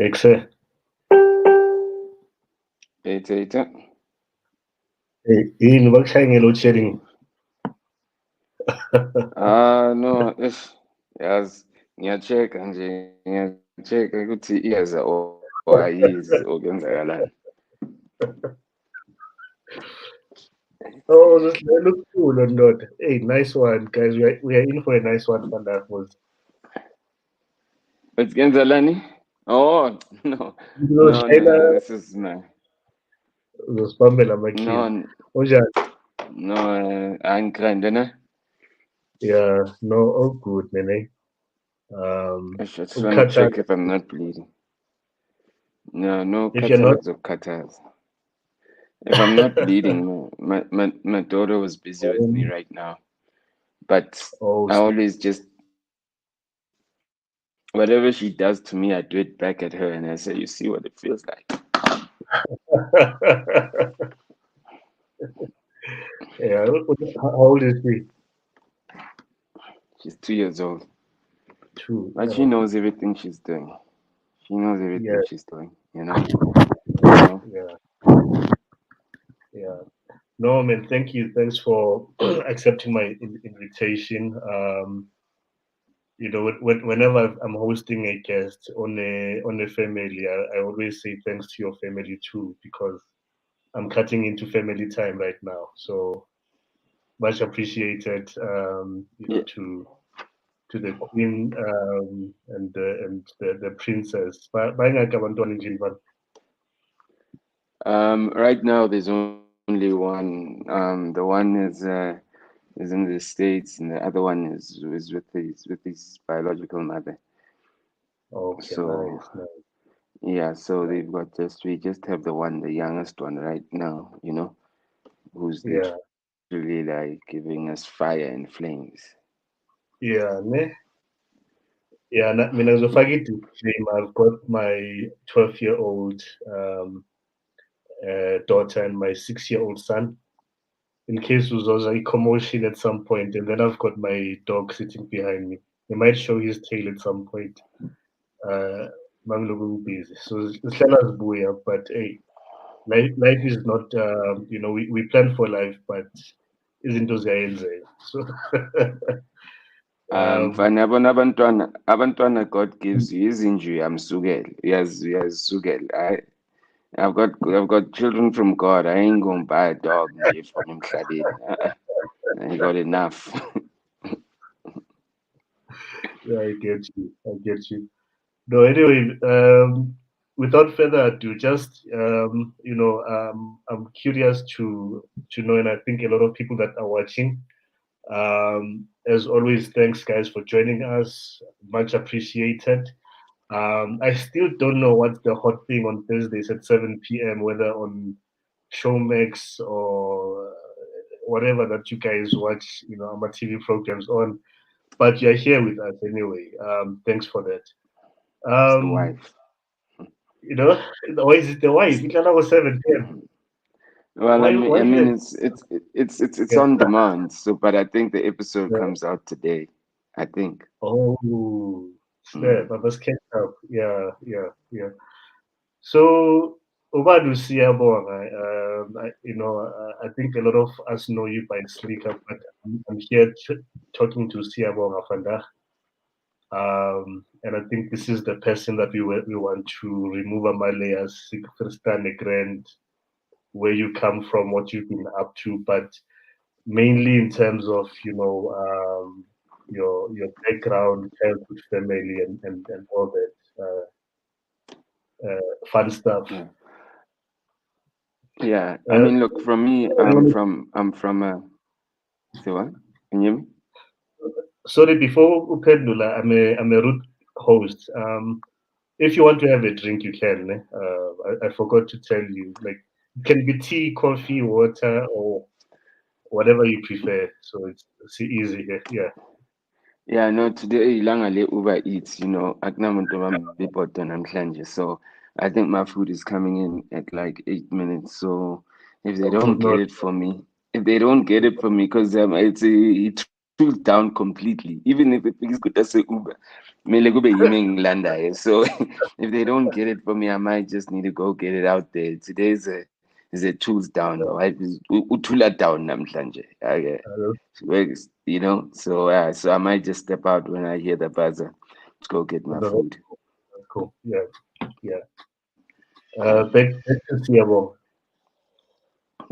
Exe. Eta. Yini bakushaya nge-load shedding? No, yazi ngiyacheka nje, ngiyacheka ukuthi iyeza or ayizi or kwenzakalani. Oh, this looks cool or not? Hey, nice one, guys. We are in for a nice one, wonderful. But kwenzakalani? Oh, no. Shayla, This is my uzosibambela amakhili. no, Unjani? no, angigrande ne? Yeah, no, all good, nene. I just want to Ukhathale. check if I'm not bleeding. No, If you're not, khathala kuzokukhathaza. If I'm not bleeding, my daughter was busy with me right now. But oh, I always just, whatever she does to me, I do it back at her and I say, you see what it feels like. yeah. How old is she? She's 2 years old. Two. But she knows everything she's doing. She knows everything Yeah, she's doing, you know? So, yeah, yeah. No, man. Thank you. Thanks for accepting my invitation. Whenever I'm hosting a guest on a family, I always say thanks to your family too, because I'm cutting into family time right now. So much appreciated, yeah. to the queen, and the princess. Bayingaki abantwana endlini bani? Right now, there's only one. The one is in the States, and the other one is with his biological mother. Okay, So nice, nice. yeah, so we just have the youngest one right now, who's Yeah, literally like giving us fire and flames. yeah, ne? Yeah, mina ngizofaka i-disclaimer. I've got my 12-year-old daughter and my 6-year-old son. In case there's a commotion at some point, and then I've got my dog sitting behind me. He might show his tail at some point. Mangiloku busy. So sihlala sibuya, but hey, life is not. We plan for life, but izinto ziyayenzeka. So um, Mfana yabona abantwana God gives you izinjury amsukele. Uyazisukela. I've got children from God. I ain't gonna buy a dog nje from emhlabeni. I got enough. yeah, I get you. I get you. No, anyway, without further ado, just I'm curious to know, and I think a lot of people that are watching. As always, thanks guys for joining us. Much appreciated. I still don't know what's the hot thing on Thursdays at 7 p.m. Whether on Showmax or whatever that you guys watch, our TV programs on. But you're here with us anyway. Thanks for that. It's the Um, wife. you know, or is it the wife? It was 7 p.m. Well, Why? I Why mean, you? it's Yeah. on demand. So, but I think the episode Yeah. comes out today. I think. Oh, Mm. snap! I must catch up. Yeah, yeah, yeah. So, Obadu Siyabonga, I think a lot of us know you by Slikour, but I'm here talking to Siyabonga Fanda. And I think this is the person that we want to remove our layers, understand the grand, where you come from, what you've been up to, but mainly in terms of your background, childhood, family, and all that fun stuff. Yeah. Yeah. I Uh, mean, look, from me, I'm from a. Say what? Can you hear me? Sorry, before Upendula, I'm a root host. If you want to have a drink, you can. I forgot to tell you. Like, it can be tea, coffee, water, or whatever you prefer. So it's easy here. Yeah. Yeah, no, today ilanga le Uber Eats, akunamuntu bambibhoda namhlanje. So I think my food is coming in at like 8 minutes. So if they Oh, don't get no. it for me, because it's a tooled down completely. Even if it is good as a Uber, mele kube yimi engilandayo. So if they don't get it for me, I might just need to go get it out there. Today is a tools down. My wife is utula down namhlanje. Okay. Uh, You know, so so I might just step out when I hear the buzzer to go get my no, food. that's cool. Yeah, yeah. Back to Siyabonga.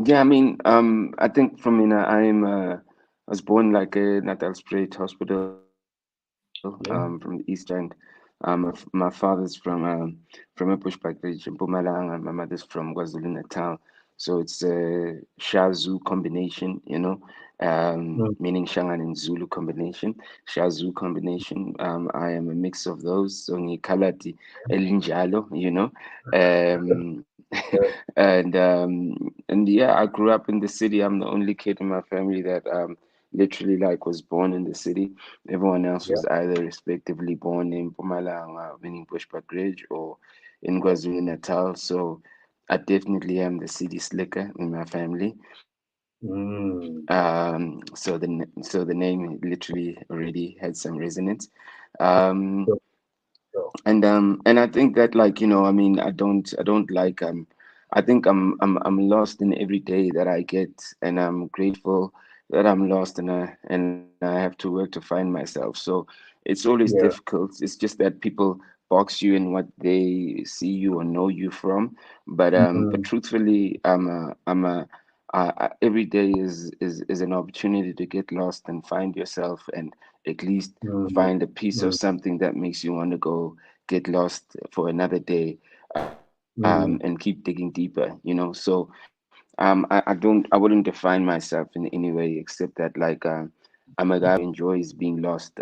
Yeah, I mean, I think from I was born like a Natal Straight Hospital, from the East Yeah. End. My father's from a bushback village in Mpumalanga. My mother's from KwaZulu Natal, so it's a Shazulu combination, you know, Mm, meaning Shangan and Zulu combination, Shazulu combination. I am a mix of those, so ngikalati elinjalo, you know, um, yeah. and yeah, I grew up in the city. I'm the only kid in my family that literally like was born in the city. Everyone else Yeah. was either respectively born in Mpumalanga, meaning Bushbuck Ridge, or in KwaZulu Natal. So I definitely am the city slicker in my family. Mm, So the name literally already had some resonance. Um, so, so, and I think that, like, you know, I mean, I don't like I think I'm lost in every day that I get, and I'm grateful that I'm lost, and I have to work to find myself. So it's always yeah. difficult. It's just that people box you in what they see you or know you from. But Mm, truthfully, every day is an opportunity to get lost and find yourself, and at least mm, find a piece of mm, something that makes you want to go get lost for another day, and keep mm, digging deeper, you know. So I wouldn't define myself in any way except that, like, I'm a guy who enjoys being lost,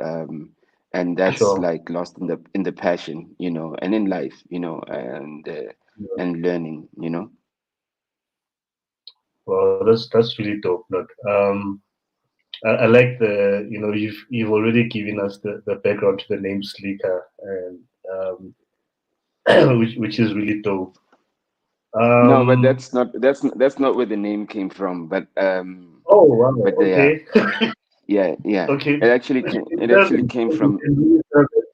and that's sure. like lost in the passion, you know, and in life, you know, Yeah. and learning, you know. Well, that's really dope. Look, I like you've already given us the background to the name Slikour, and which is really dope. No, but Um, that's not where the name came from. oh wow, But the okay, yeah, okay. it actually came You from can really serve it.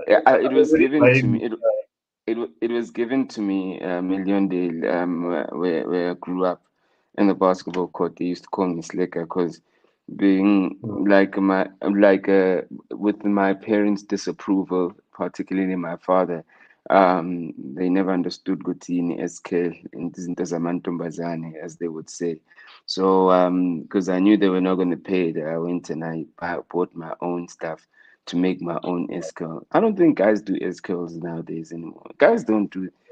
yeah, it I'm was already given to me. buying. It was given to me, Million where I grew up in the basketball court. They used to call me Slicker because being Mm, with my parents' disapproval, particularly my father, they never understood Gutini SK in zamantombazane, as they would say. So because I knew they were not going to pay it, I went and bought my own stuff to make my own S-curl. I don't think guys do S-curls nowadays anymore. Guys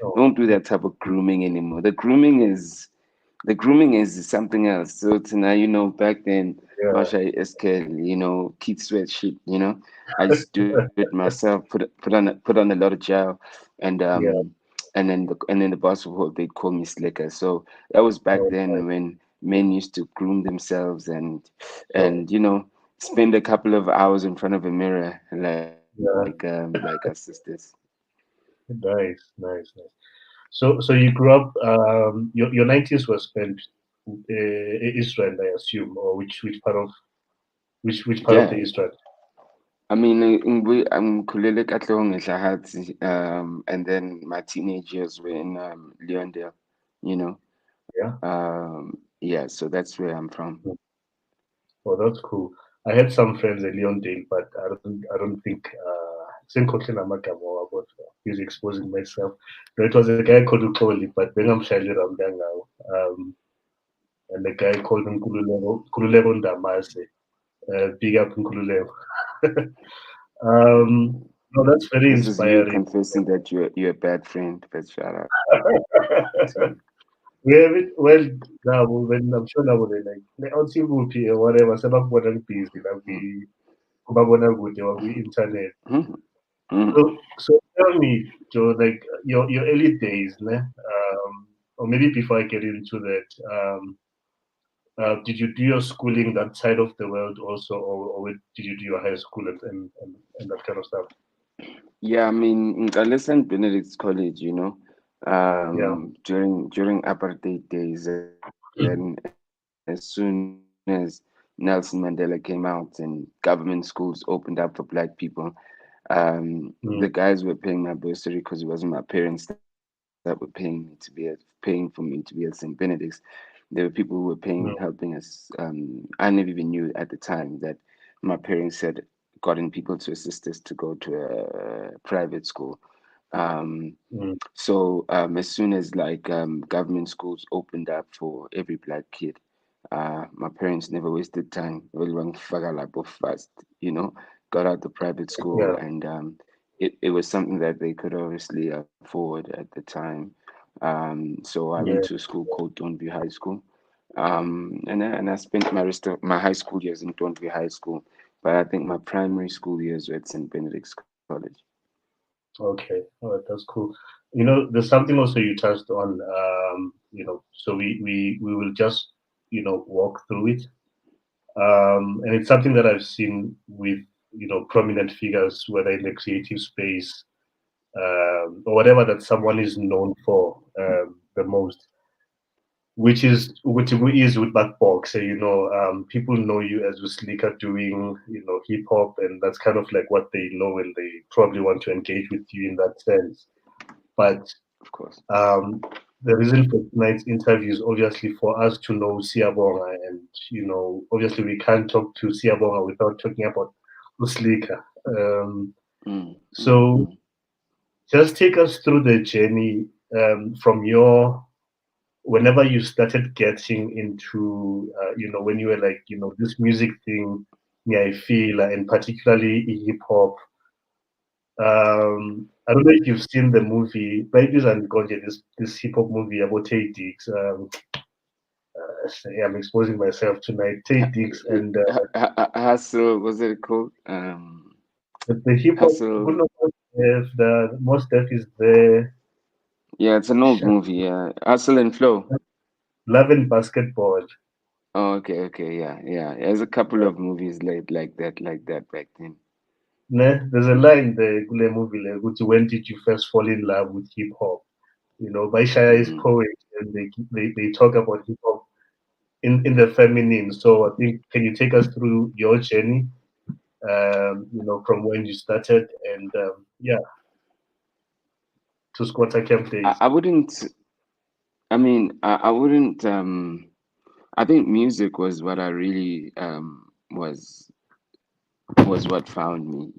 oh, don't do that type of grooming anymore. The grooming is something else. So to now, you know, back then, yeah, Basha SK, you know, Keith Sweat shit, you know. I just do it myself, put on a lot of gel, and yeah. then the basketball they'd call me Slicker. So that was back Oh, then when men used to groom themselves sure. and you know, spend a couple of hours in front of a mirror Yeah, like our sisters. nice, nice, nice. So you grew up. Your 90s were spent in Israel, I assume, or which part of the Yeah, Israel? I mean, Kulele Katlong and then my teenage years were in Leondale, you know. Yeah. Yeah, so that's where I'm from. Oh, that's cool. I had some friends at Leondale, but I don't think Senkotlela Magamo about he's exposing myself. No, it was a guy called Ukoli, but then I'm Shali Ramdang now. And the guy called him Kululebo Ndamase. Big up Kululebo. No, that's very This is you inspiring. confessing that you're a bad friend, but shout out to you. We have it well now. When I'm sure now they like on TV or whatever. Some of what I'm busy, like we, kubabona kude or we internet. Mhm, mhm. So tell me, Joe, like your early days, ne? Or maybe before I get into that, did you do your schooling that side of the world also, or did you do your high school and that kind of stuff? Yeah, I mean, in St. Benedict's College, you know, Yeah. during apartheid days, and as soon as Nelson Mandela came out and government schools opened up for black people. mm, The guys were paying my bursary because it wasn't my parents that were paying for me to be at St. Benedict's. There were people who were paying, helping mm, us. I never even knew at the time that my parents had gotten people to assist us to go to a private school. Um, mm, as soon as like government schools opened up for every black kid, my parents never wasted time. Well, went fast, you know, got out the private school, yeah, and it was something that they could obviously afford at the time. So I went yeah. to a school called Donview High School, and I spent my rest of my high school years in Donview High School, but I think my primary school years were at St. Benedict's College. Okay, all right, that's cool. There's something also you touched on. So we will just walk through it. And it's something that I've seen with prominent figures, whether in the creative space or whatever that someone is known for the most, which is with that box. People know you as Slikour doing hip hop, and that's kind of like what they know, and they probably want to engage with you in that sense. But Of course. um, the reason for tonight's interview is obviously for us to know Siyabonga, and obviously we can't talk to Siyabonga without talking about Slikour. Mm, mm, So mm. just take us through the journey from your whenever you started getting into when you were like this music thing, yeah, I feel, and particularly hip hop. I don't know if you've seen the movie Babies and Gonja, this hip hop movie about Tay Diggs. I'm exposing myself tonight. Tay Diggs and Hustle, was it called? the hip hop. Hustle. Good number, the most stuff is the Yeah, it's an old movie. Yeah, Hustle and Flow. Love and Basketball. Oh, okay, okay, yeah, yeah. There's a couple of movies like that back then. There's a line there, Gule movie, like, which when did you first fall in love with hip hop? Baishaya is Mm. poet, and they talk about hip hop in the feminine. So I think, can you take us through your journey? From when you started, and yeah, to squatter camp days. I wouldn't. I wouldn't. I think music was what I really was what found me.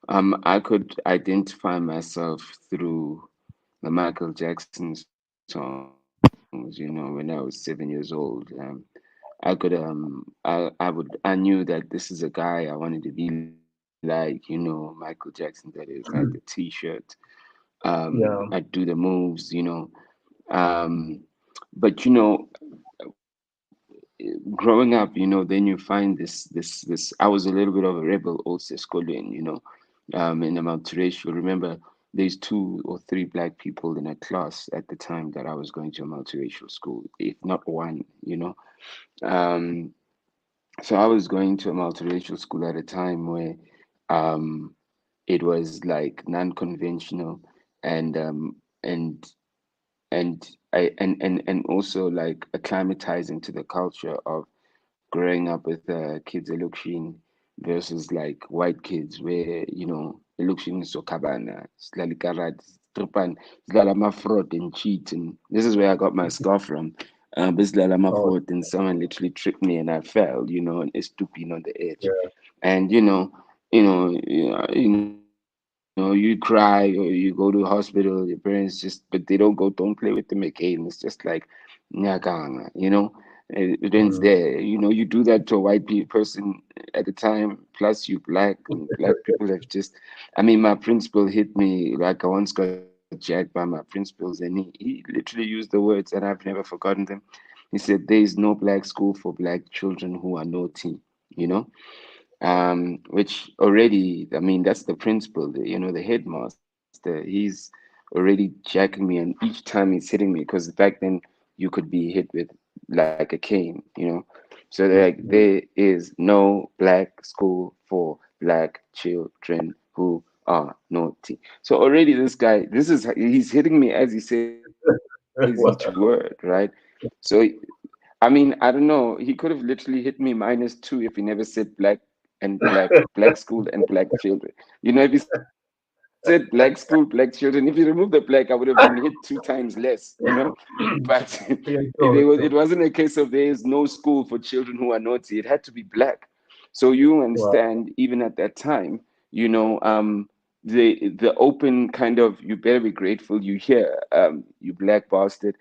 I could identify myself through the Michael Jackson songs. When I was 7 years old, I knew that this is a guy I wanted to be like. Michael Jackson. That is, I had the T-shirt. I'd Yeah. do the moves. Um, but growing up, then you find this. I was a little bit of a rebel also schooling. In a multiracial. Remember, there's two or three black people in a class at the time that I was going to a multiracial school, if not one. Um, so I was going to a multiracial school at a time where um, it was like non-conventional and and and also like acclimatizing to the culture of growing up with kids Elukshin versus like white kids where Elukshin is so cabana, slali karat, stripan, slala fraud and cheat, and this is where I got my scar from. This slala Oh, fraud and someone literally tripped me and I fell, and it's stooping on the edge, yeah. and you cry or you go to hospital. Your parents but they don't go. Don't play with them again. It's just like nyakanga, it ends there. Mm, You do that to a white person at a time. Plus, you black and black people have just. I mean, my principal hit me like I once got jacked by my principals, and he literally used the words, and I've never forgotten them. He said, "There is no black school for black children who are naughty." You know, which already, I mean, that's the principal, the headmaster. He's already jacking me, and each time he's hitting me, because back then you could be hit with like a cane. So they're like, there mm, is no black school for black children who are naughty. So already this guy, he's hitting me as he says each word, right? So I mean, I don't know. He could have literally hit me -2 if he never said black school and black children. You know, if he said black school, black children, if you remove the black, I would have been hit 2 times less, But Yeah, it so, wasn't a case of there is no school for children who are naughty. It had to be black. So you wow. understand, even at that time, the open kind of you better be grateful you here, you black bastard,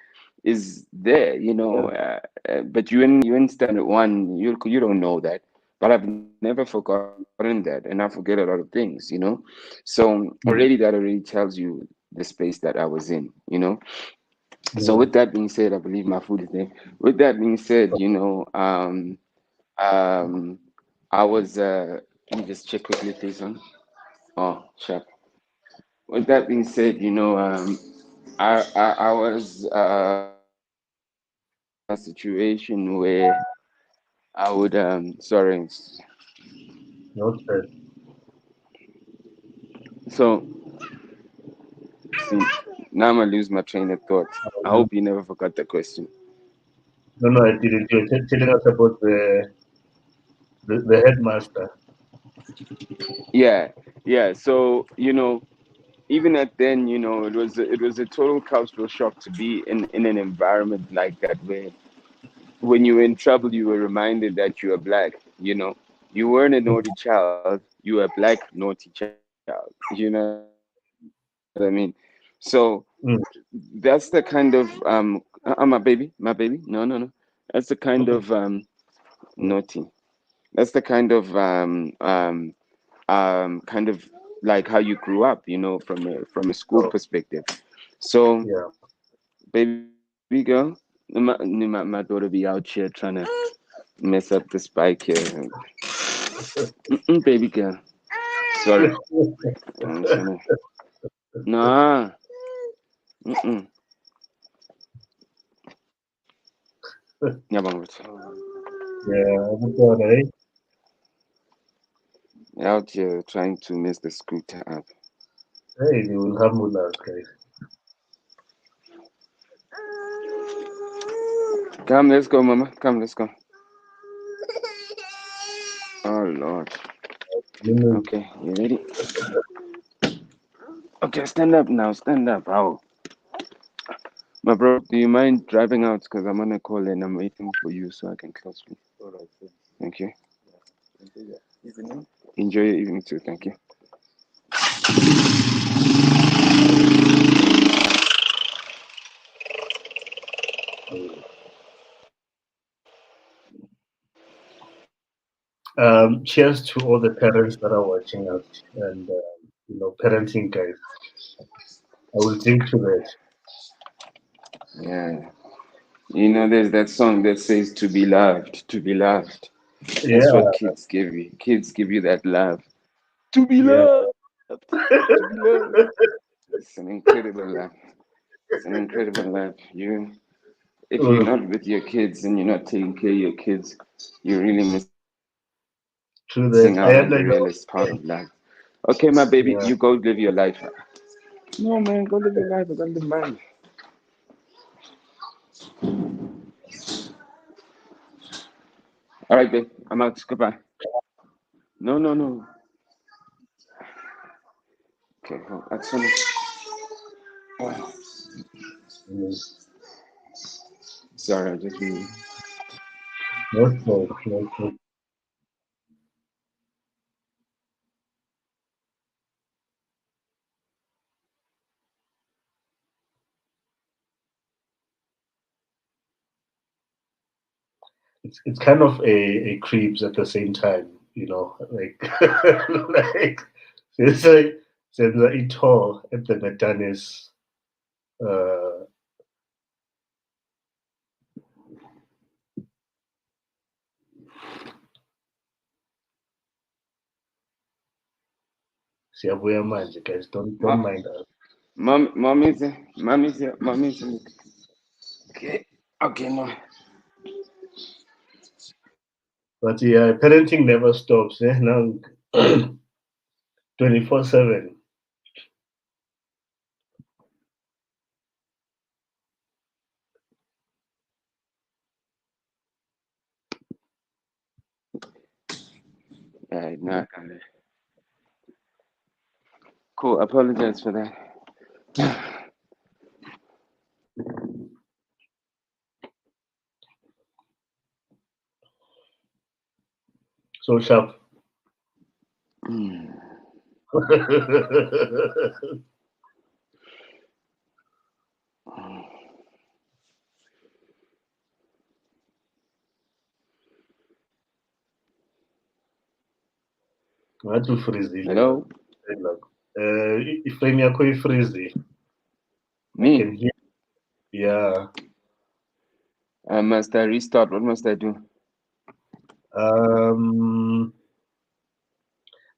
is there, Yeah. but you in standard one, you don't know that. But I've never forgotten that, and I forget a lot of things. So already Mm, that already tells you the space that I was in. So yeah. with that being said, I believe my food is there. With that being said, um, I was let me just check quickly, please. Huh? Oh, sharp. With that being said, I was in a situation where I would sorry. No stress. So see, now I'm gonna lose my train of thought. I Um, hope you never forgot the question. no, no, I didn't. You're telling us about the headmaster. Yeah, yeah. So even at then, it was a total cultural shock to be in an environment like that where when you were in trouble, you were reminded that you are black. You weren't a naughty child, you were a black naughty child. You know what I mean? So that's the kind of my baby, no, no, no. That's the kind of naughty. That's the kind of kind of like how you grew up, from a school So, perspective. So, yeah. baby girl, my daughter be out here trying to mess up this bike here. Baby girl, sorry. I'm trying to. Nah. Mm-mm. Yeah, Yeah, good one, eh? out here trying to mess the scooter up. Hey, they will humble us, guys. Come, let's go, mama. Come, let's go. Oh Lord. Mm, Okay, you ready? Okay, stand up now. Stand up. How? My bro, do you mind driving out? Because I'm on a call and I'm waiting for you so I can close, please. Thank you. Enjoy your evening too. Thank you. cheers to all the parents that are watching us and parenting guys. I will drink to that. Yeah. There's that song that says to be loved, to be loved. That's Yeah, what kids give you. Kids give you that love. To be yeah. loved. To be loved. It's an incredible love. It's an incredible love. If you're Oh, not with your kids and you're not taking care of your kids, you're really missing out on the realest part of true love. that. I had like, Okay, my baby, you go live your life. yeah. No, man, go live your life. I gotta live mine. All right, babe. I'm out. Goodbye. No, no, no. Okay, hold. That's Soni. Oh, Mm, sorry, I just really. no stress, no stress. It's kind of a creeps at the same time, like like senza ito at the Metanis uh Siyabuya manje, guys. Don't Ma- mind us. mommy's here. Mommy's here. Mommy's here. Okay. Okay, no. But yeah, parenting never stops, eh? Now 24/7. No, I got it. Cool. Apologize for that. So sharp. Mm. Ngathi ufrizile la. Hello? Iframe yakho ifrizi. I Me? can hear. Yeah. Must I restart? What must I do? Um.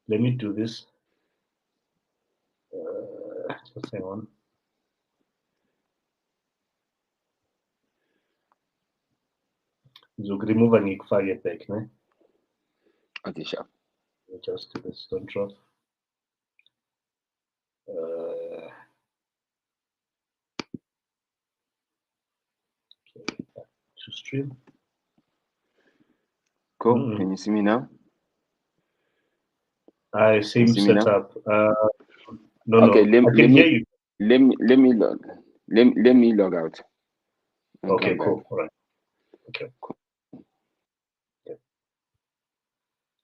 Let me do this. Just hang on. Ngizokuremove ngikufake back, ne? Okay, sure. Just do this. Don't drop. To stream. Cool. Can you see me now? Can you Same see me now? setup. No, Okay, no. I can hear you. let me log let me log out and Okay, come back. cool. All right. Okay. Yeah.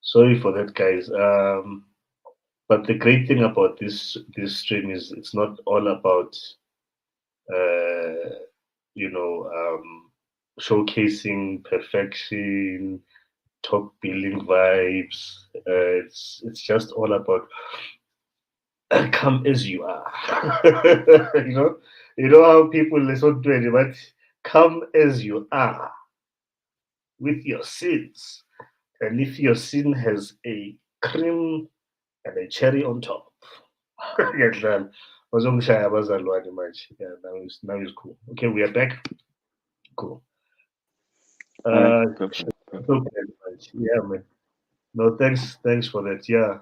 Sorry for that, guys. But the great thing about this stream is it's not all about uh, showcasing perfection, top billing vibes. It's just all about come as you are. you know, you know how people listen to it, but come as you are with your sins, and if your sin has a cream and a cherry on top. Ngiyadlala. Bazongishaya abazalwane manje. Yeah, now is cool. Okay, we are back. Cool. All right, Uh, perfect, perfect. okay, manje. Yeah, man. No, thanks for that. Yeah.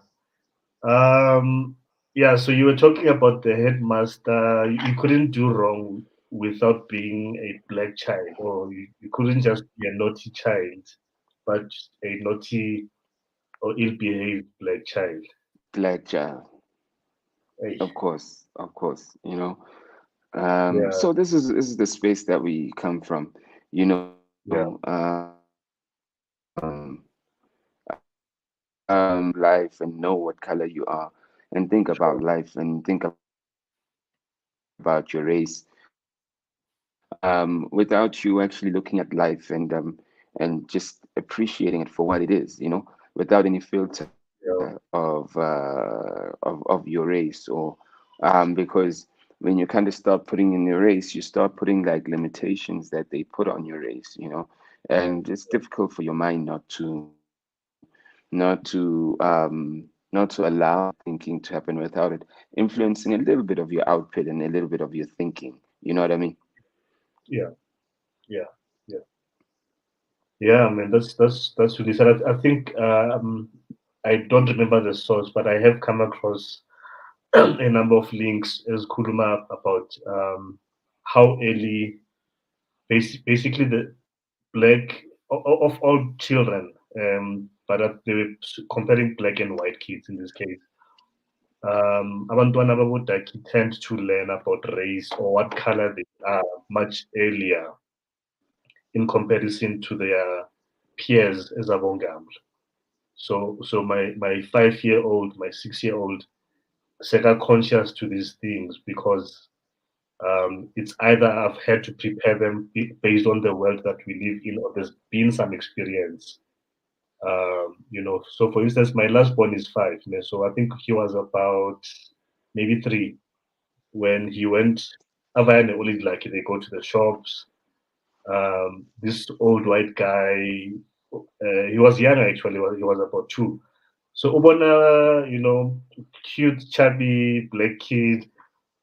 Yeah, so you were talking about the headmaster. You couldn't do wrong without being a black child, or you couldn't just be a naughty child, but a naughty or ill-behaved black child. Black child, Hey, of course, of course. yeah, So this is the space that we come from. You know, yeah, life and know what color you are, and think about sure, life and think about your race. Without you actually looking at life and just appreciating it for what it is, without any filter yeah, of your race, or because when you kind of start putting in your race, you start putting like limitations that they put on your race, and it's difficult for your mind not to allow thinking to happen without it influencing a little bit of your output and a little bit of your thinking. You know what I mean? yeah, yeah, yeah, yeah. I mean, that's really sad. I think I don't remember the source, but I have come across a number of links as Kuruma about how early, basically the black of all children, but they were comparing black and white kids in this case. Abantwana babodaki tend to learn about race or what color they are much earlier in comparison to their peers as abongam. So my 5-year-old, my 6-year-old, sega conscious to these things because it's either I've had to prepare them based on the world that we live in, or there's been some experience. So for instance, my last born is 5, so I think he was about maybe 3 when he went. Avayane only like they go to the shops. This old white guy, he was young actually. He was about 2. So Ubona, cute, chubby black kid,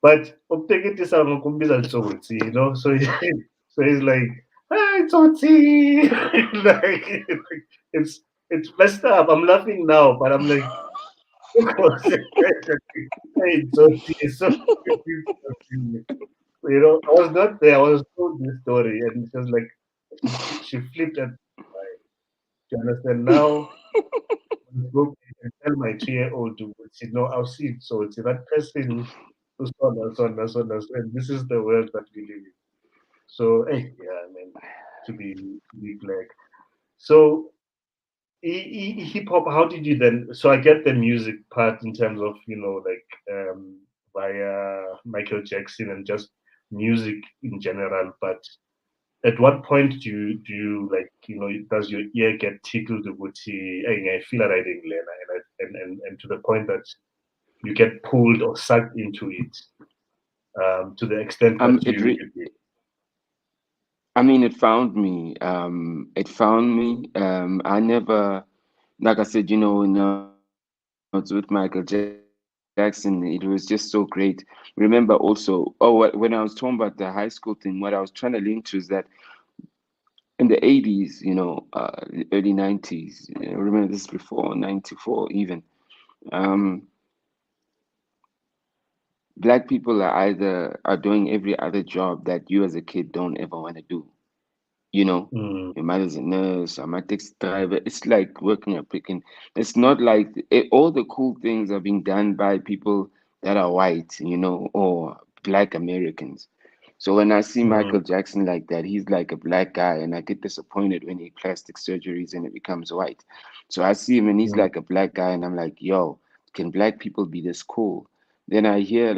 but ukuteketisa ngokumbiza Tsotsi, so so he's like, hi Tsotsi, like it's messed up. I'm laughing now, but I'm like, hey Tsotsi, it's so confusing. I was not there. I was told this story, and she was like, she flipped at. Do you understand now? go and tell my 2-year-old to say, no, I'll see it. So it's that person who's and this is the world that we live in. So hey, yeah, I mean, to be black. So hip hop, how did you then? So I get the music part in terms of like via Michael Jackson and just music in general, but at what point do you like does your ear get tickled with I feel that I didn't learn and to the point that you get pulled or sucked into it to the extent that It you did. I mean, it found me. It found me. I never, like I said, when I was with Michael Jackson, it was just so great. Remember also, when I was talking about the high school thing, what I was trying to link to is that in the 80s, the early 90s, remember this before 94 even, um, black people are doing every other job that you as a kid don't ever want to do. you know Mm, your mother's a nurse, I'm a taxi driver. It's like working at picking. It's not like all the cool things are being done by people that are white, or black Americans. So when I see mm, Michael Jackson like that, he's like a black guy, and I get disappointed when he plastic surgeries and it becomes white. So I see him and he's mm. like a black guy, and I'm like, yo, can black people be this cool?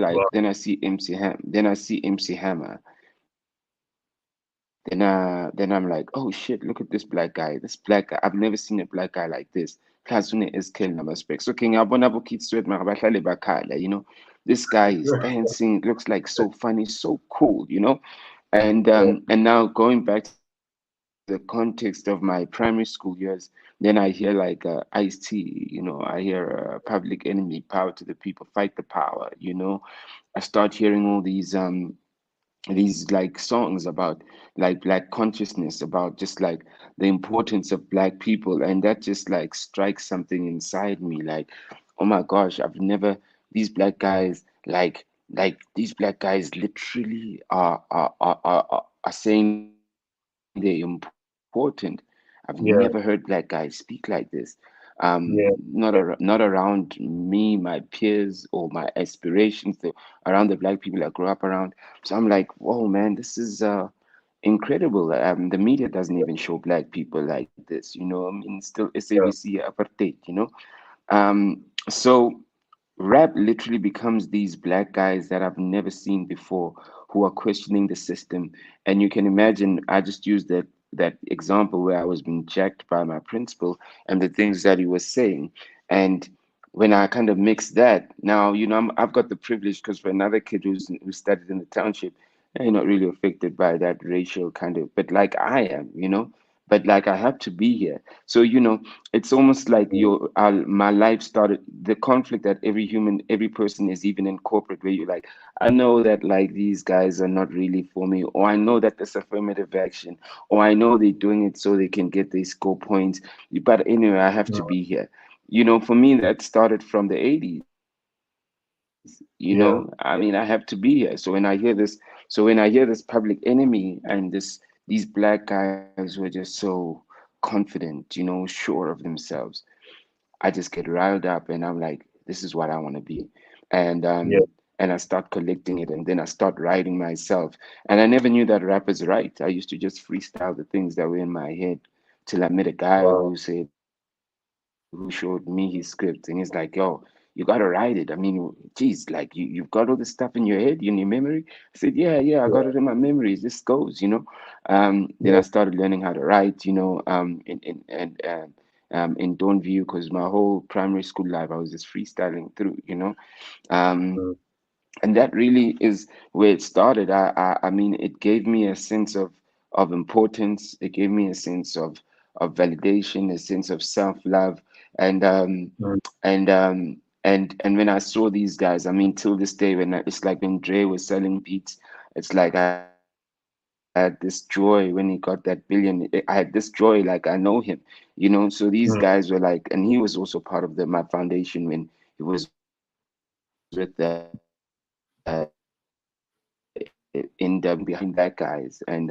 Wow. Then I see MC Hammer. Then I'm like, oh shit, look at this black guy. This black guy, I've never seen a black guy like this. Plus une is killing number specs. Okay, ngiyabona abo kids sweat mara bahlale bakhala. This guy is dancing, it looks like so funny, so cool. And now going back to the context of my primary school years, then I hear like Ice-T, I hear Public Enemy, Power to the People, Fight the Power. I start hearing all these like songs about like black consciousness, about just like the importance of black people, and that just like strikes something inside me, like, oh my gosh, I've never these black guys like these black guys literally are saying they're important. I've never heard black guys speak Yeah, like this. yeah, Not around me, my peers, or my aspirations, around the black people I grew up around. So I'm like, whoa, man, this is incredible. The media doesn't even show black people like this. I mean, still yeah, SABC apartheid. So rap literally becomes these black guys that I've never seen before, who are questioning the system. And you can imagine, I just used that example where I was being jacked by my principal and the things that he was saying. And when I kind of mix that, now, I've got the privilege, because for another kid who studied in the township, they're not really affected by that racial kind of, but like I am. But like I have to be here. So, it's almost like mm, my life started, the conflict that every person is, even in corporate, where you're like, I know that like these guys are not really for me, or I know that this affirmative action, or I know they're doing it so they can get their score points, but anyway, I have to mm, be here. For me, that started from the 80s. I mean, I have to be yeah, here. So when I hear this public enemy, and these black guys who are just so confident, sure of themselves, I just get riled up, and I'm like, this is what I want to be. And I yeah. start collecting it, and then I start writing myself. And I never knew that rappers write. I used to just freestyle the things that were in my head, till I met a guy Wow. who showed me his script, and he's like, yo, you gotta write it. I mean, geez, like you've got all this stuff in your head, in your memory. I said, yeah, I got it in my Yeah, memories. This goes. Then I started yeah, learning how to write, in Don't View, because my whole primary school life I was just freestyling through. Um, mm, and that really is where it started. I mean, it gave me a sense of importance. It gave me a sense of validation, a sense of self love, and mm, and when I saw these guys, I mean, till this day, it's like when Dre was selling beats, it's like I had this joy when he got that billion. I had this joy, like I know him, So these guys were like, and he was also part of my foundation when he was with NW behind black guys, and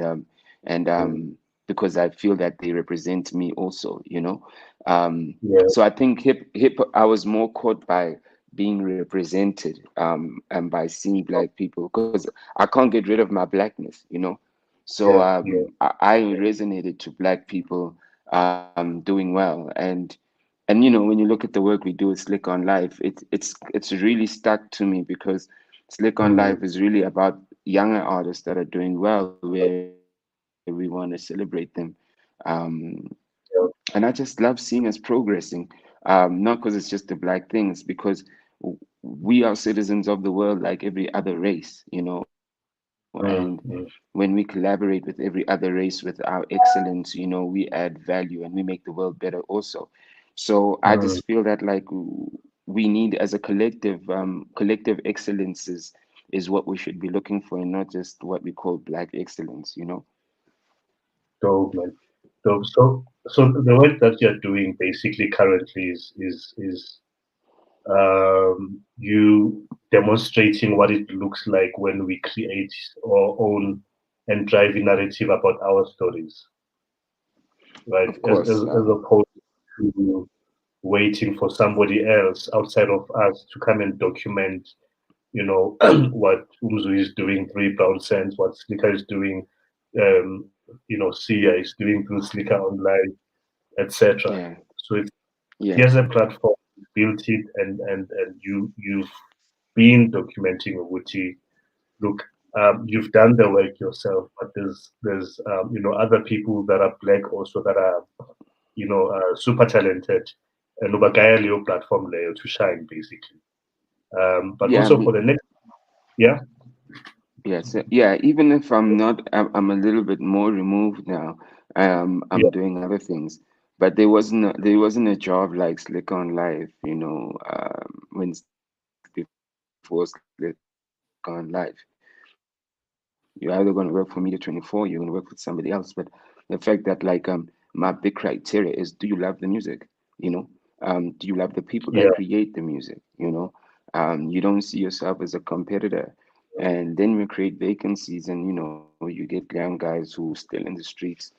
mm, because I feel that they represent me also, you know. yeah, So I think hip I was more caught by being represented and by seeing black people, because I can't get rid of my blackness, you know. So yeah, yeah. I resonated to black people doing well. And you know, when you look at the work we do with Slick on Life, it's really stuck to me, because Slick on Mm, Life is really about younger artists that are doing well, where we want to celebrate them. Um, and I just love seeing us progressing, not because it's just the black things, because we are citizens of the world like every other race, you know. And when we mm. collaborate with every other race with our excellence, you know, we add value and we make the world better also. So I just feel that like we need, as a collective excellence is what we should be looking for, and not just what we call black excellence, you know. Dope, man. Dope. So the work that you're doing basically currently is you demonstrating what it looks like when we create our own and drive a narrative about our stories, right? Of As course. opposed to waiting for somebody else outside of us to come and document, what Umzu is doing through BrownSense, what Slikour is doing, Sia is doing through SlikourOnLife, etc. Yeah. So it's Yeah. here's a platform, built it, and you've been documenting Uguti. Look, you've done the work yourself, but there's other people that are black also that are super talented, and ubagaya Leo platform layer to shine basically. But Yeah. I also for mean, the next, yeah, yes. Yeah. Even if I'm not, I'm a little bit more removed now. I'm yeah, doing other things. But there wasn't a job like Slick on Life, you know, when before Slick on Life. You're either going to work for Media 24, you're going to work for somebody else. But the fact that my big criteria is, do you love the music? You know, do you love the people that create the music? yeah, You don't see yourself as a competitor. And then we create vacancies, and you get young guys who still in the streets,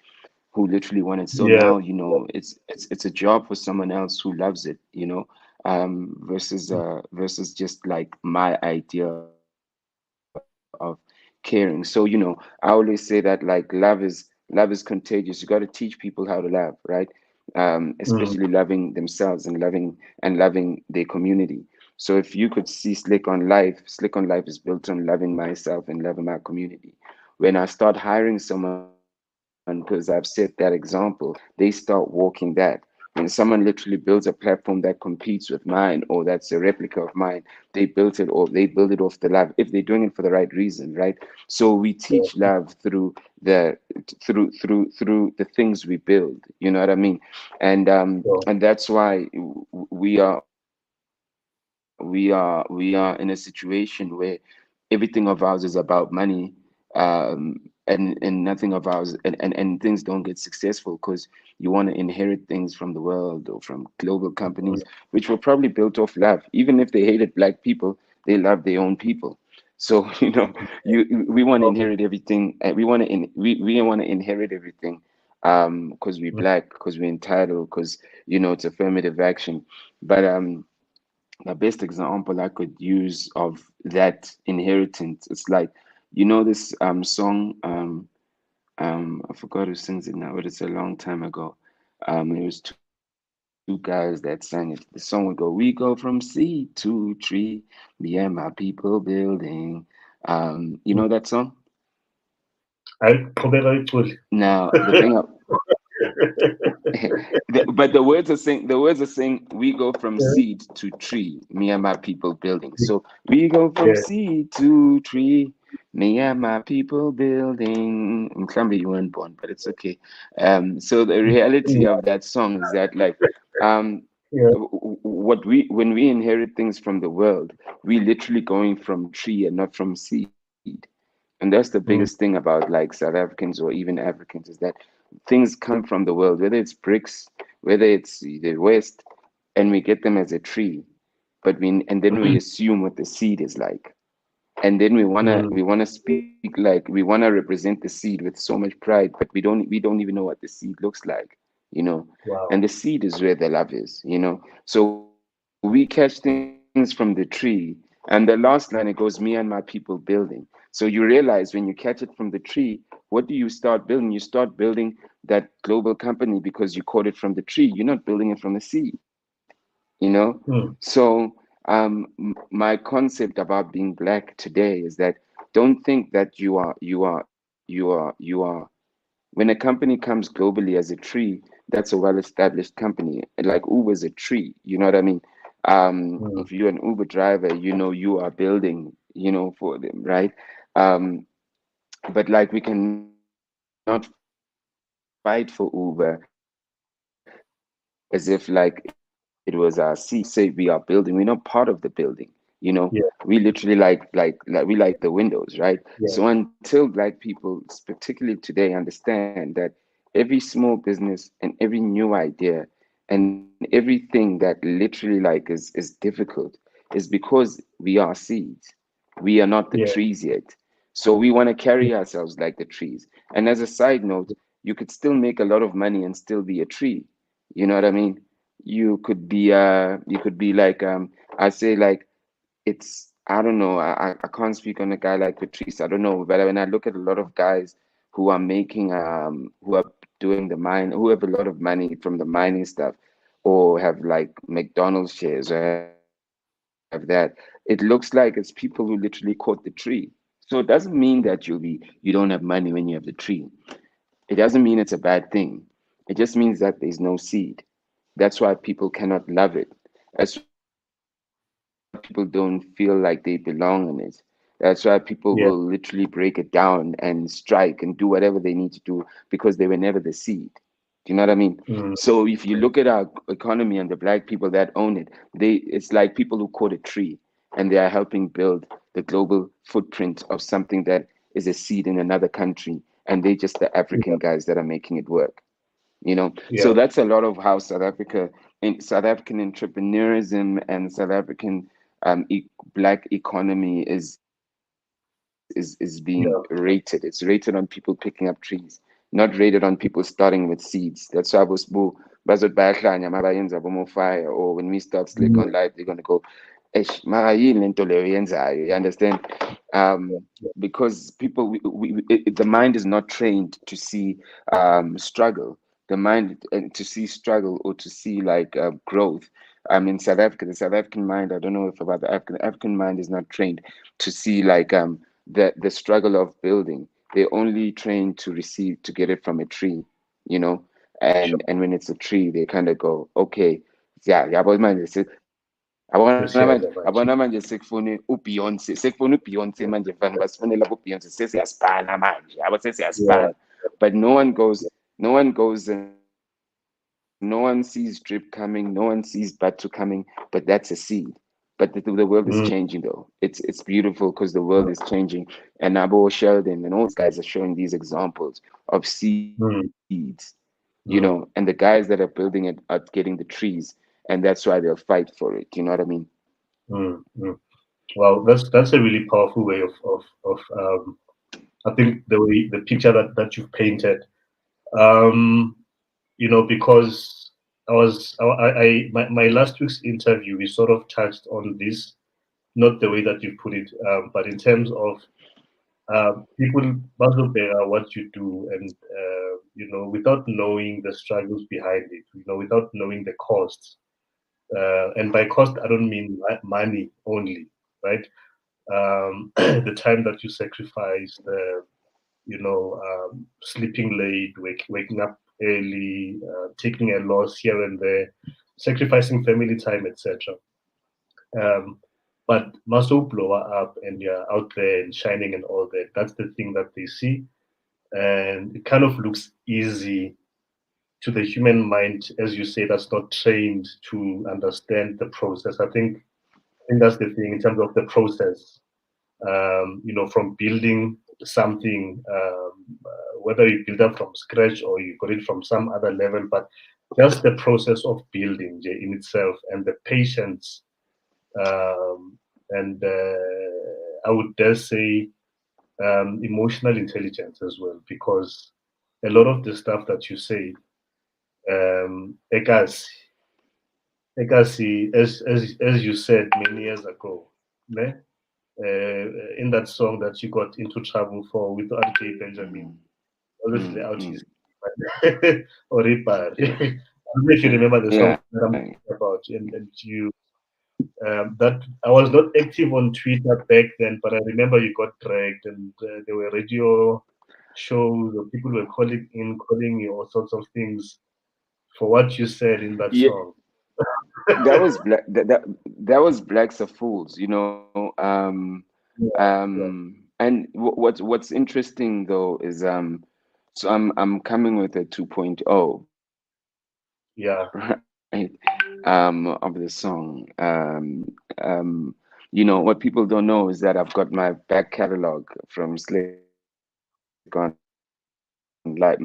who literally want it. So now, yeah, it's a job for someone else who loves it, versus just like my idea of caring. So I always say that like love is contagious. You got to teach people how to love, right? Especially loving mm, themselves and loving their community. So if you could see Slick on Life is built on loving myself and loving my community. When I start hiring someone because I've set that example, they start walking that. When someone literally builds a platform that competes with mine, or that's a replica of mine, they build it off the love, if they're doing it for the right reason, right? So we teach love the through the things we build, you know what I mean? so, And that's why we are in a situation where everything of ours is about money, and nothing of ours, and things don't get successful because you want to inherit things from the world or from global companies, mm, which were probably built off love. Even if they hated black people, they love their own people. So we want to so, inherit everything. We want to inherit everything, because we're mm, black, because we're entitled, because it's affirmative action. But the best example I could use of that inheritance, it's like, this song, I forgot who sings it now, but it's a long time ago. It was two guys that sang it. The song would go, "We go from sea to tree, me and my people building." You know that mm. song? I probably Now the thing, but the words are saying, we go from yeah, seed to tree, me and my people building. So we go from yeah, seed to tree, me and my people building. Mklambi, you weren't born, but it's okay. So the reality yeah, of that song is that, like, um yeah, what we when we inherit things from the world, we literally going from tree and not from seed. And that's the biggest thing mm, about like South Africans or even Africans, is that things come from the world, whether it's bricks, whether it's the West, and we get them as a tree, and then we assume what the seed is like. and then mm, we wanna speak like we wanna represent the seed with so much pride, but we don't even know what the seed looks like, you know. wow. And the seed is where the love is, you know. So we catch things from the tree, and the last line it goes, me and my people building. So you realize when you catch it from the tree, what do you start building? You start building that global company because you caught it from the tree. You're not building it from the seed, you know. So Mm, my concept about being black today is that don't think that you are when a company comes globally as a tree, that's a well-established company. Like Uber is a tree, you know what I mean? If mm, you're an Uber driver, you know you are building, you know, for them, right? Um, but like we cannot fight for Uber as if like it was our seed. We cannot say we are building. We're not part of the building. You know, we literally we like the windows, right? yeah, So until black people, particularly today, yeah, understand that every small business and every new idea and everything that literally like is difficult is because we are seeds. We are not the trees yet. So we want to carry yeah, ourselves like the trees. And as a side note, you could still make a lot of money and still be a tree. You know what I mean? You could be like I say like I don't know. I can't speak on a guy like Patrice. I don't know. But when I look at a lot of guys who are making who are doing the mine, who have a lot of money from the mining stuff, or have like McDonald's shares or have that, it looks like it's people who literally caught the tree. So it doesn't mean that you don't have money when you have the tree. It doesn't mean it's a bad thing. It just means that there's no seed. That's why people cannot love it. That's why people don't feel like they belong in it. That's why people will literally break it down and strike and do whatever they need to do because they were never the seed. Do you know what I mean? So if you look at our mm, economy and the black people that own it, it's like people who caught a tree and they are helping build the global footprint of something that is a seed in another country, and they're just the African guys that are yeah, making it work. So that's a yeah, lot of how South Africa in South African entrepreneurism and South African black economy is being rated. It's yeah, rated on people picking up trees, not rated on people starting with seeds. That's why bazothi bayahlanya uma bayenza bomo-fire, or when we start Slick mm, on Life, they're gonna go, eish, mara yini lento leyo yenzayo, you understand? Because people the mind is not trained to see struggle, the mind to see struggle or to see like growth. In South Africa, the South African mind, I don't know if about the African mind is not trained to see like the struggle of building. They're only trained to receive to get it from a tree, you know. sure. And when it's a tree, they kind of go, okay, yeah, yabo manje Sesiyaza manje. abona manje sekufune uBeyonce, sekufune uBeyonce manje vanhu basifunela kuBeyonce, sesiyasipana manje, yabo Yeah, sesiyasipana. But no one goes and no one sees drip coming, no one sees bud to coming, but that's a seed. But the world is changing though. mm, It's beautiful because the world is changing. And Abo Sheldon and all these guys are showing these examples of seeds, mm, and the guys that mm, are building it are getting the trees, and that's why they'll fight for it. You know what I mean? mm. Well, that's a really powerful way of I think the picture that you've painted. Um, because my last week's interview, we sort of touched on this, not the way that you put it, but in terms of people bear what you do, and without knowing the struggles behind it, without knowing the costs, and by cost I don't mean money only, right? The time that you sacrifice, the sleeping late, waking up early, taking a loss here and there, sacrificing family time, etc. Um, but muscle blower up and you're out there and shining and all that. That's the thing that they see, and it kind of looks easy to the human mind, as you say, that's not trained to understand the process. I think that's the thing in terms of the process. From building something, whether you build up from scratch or you got it from some other level, but just the process of building in itself and the patience, and I would dare say emotional intelligence as well, because a lot of the stuff that you say, Ekasi, Ekasi, as you said many years ago, ne? In that song that you got into trouble for with RK Benjamin, obviously out his or Ripar. I don't know if you remember the song Yeah. that I'm talking about, and you that I was not active on Twitter back then, but I remember you got dragged, and there were radio shows, or people were calling you all sorts of things for what you said in that Yeah, song. that was black. That was Blacks are Fools. You know. Yeah, yeah, And what's interesting though is so I'm coming with a 2.0, yeah, right? Of the song. You know what people don't know is that I've got my back catalog from Slick on like catalog because I'm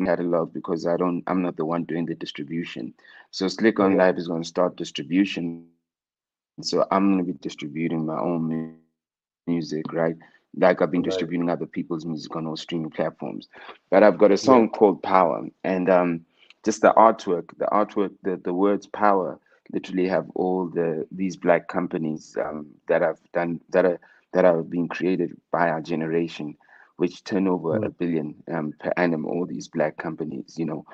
not the one doing the distribution. So Slick on yeah, Live is going to start distribution. So I'm going to be distributing my own music, right? Like I've been distributing other people's music on all nice. streaming platforms. But I've got a song called Power, Yeah, and just the artwork, the words power literally have all these black companies that have done that have been created by our generation, which turn over mm, 1 billion per annum. All these black companies, you know,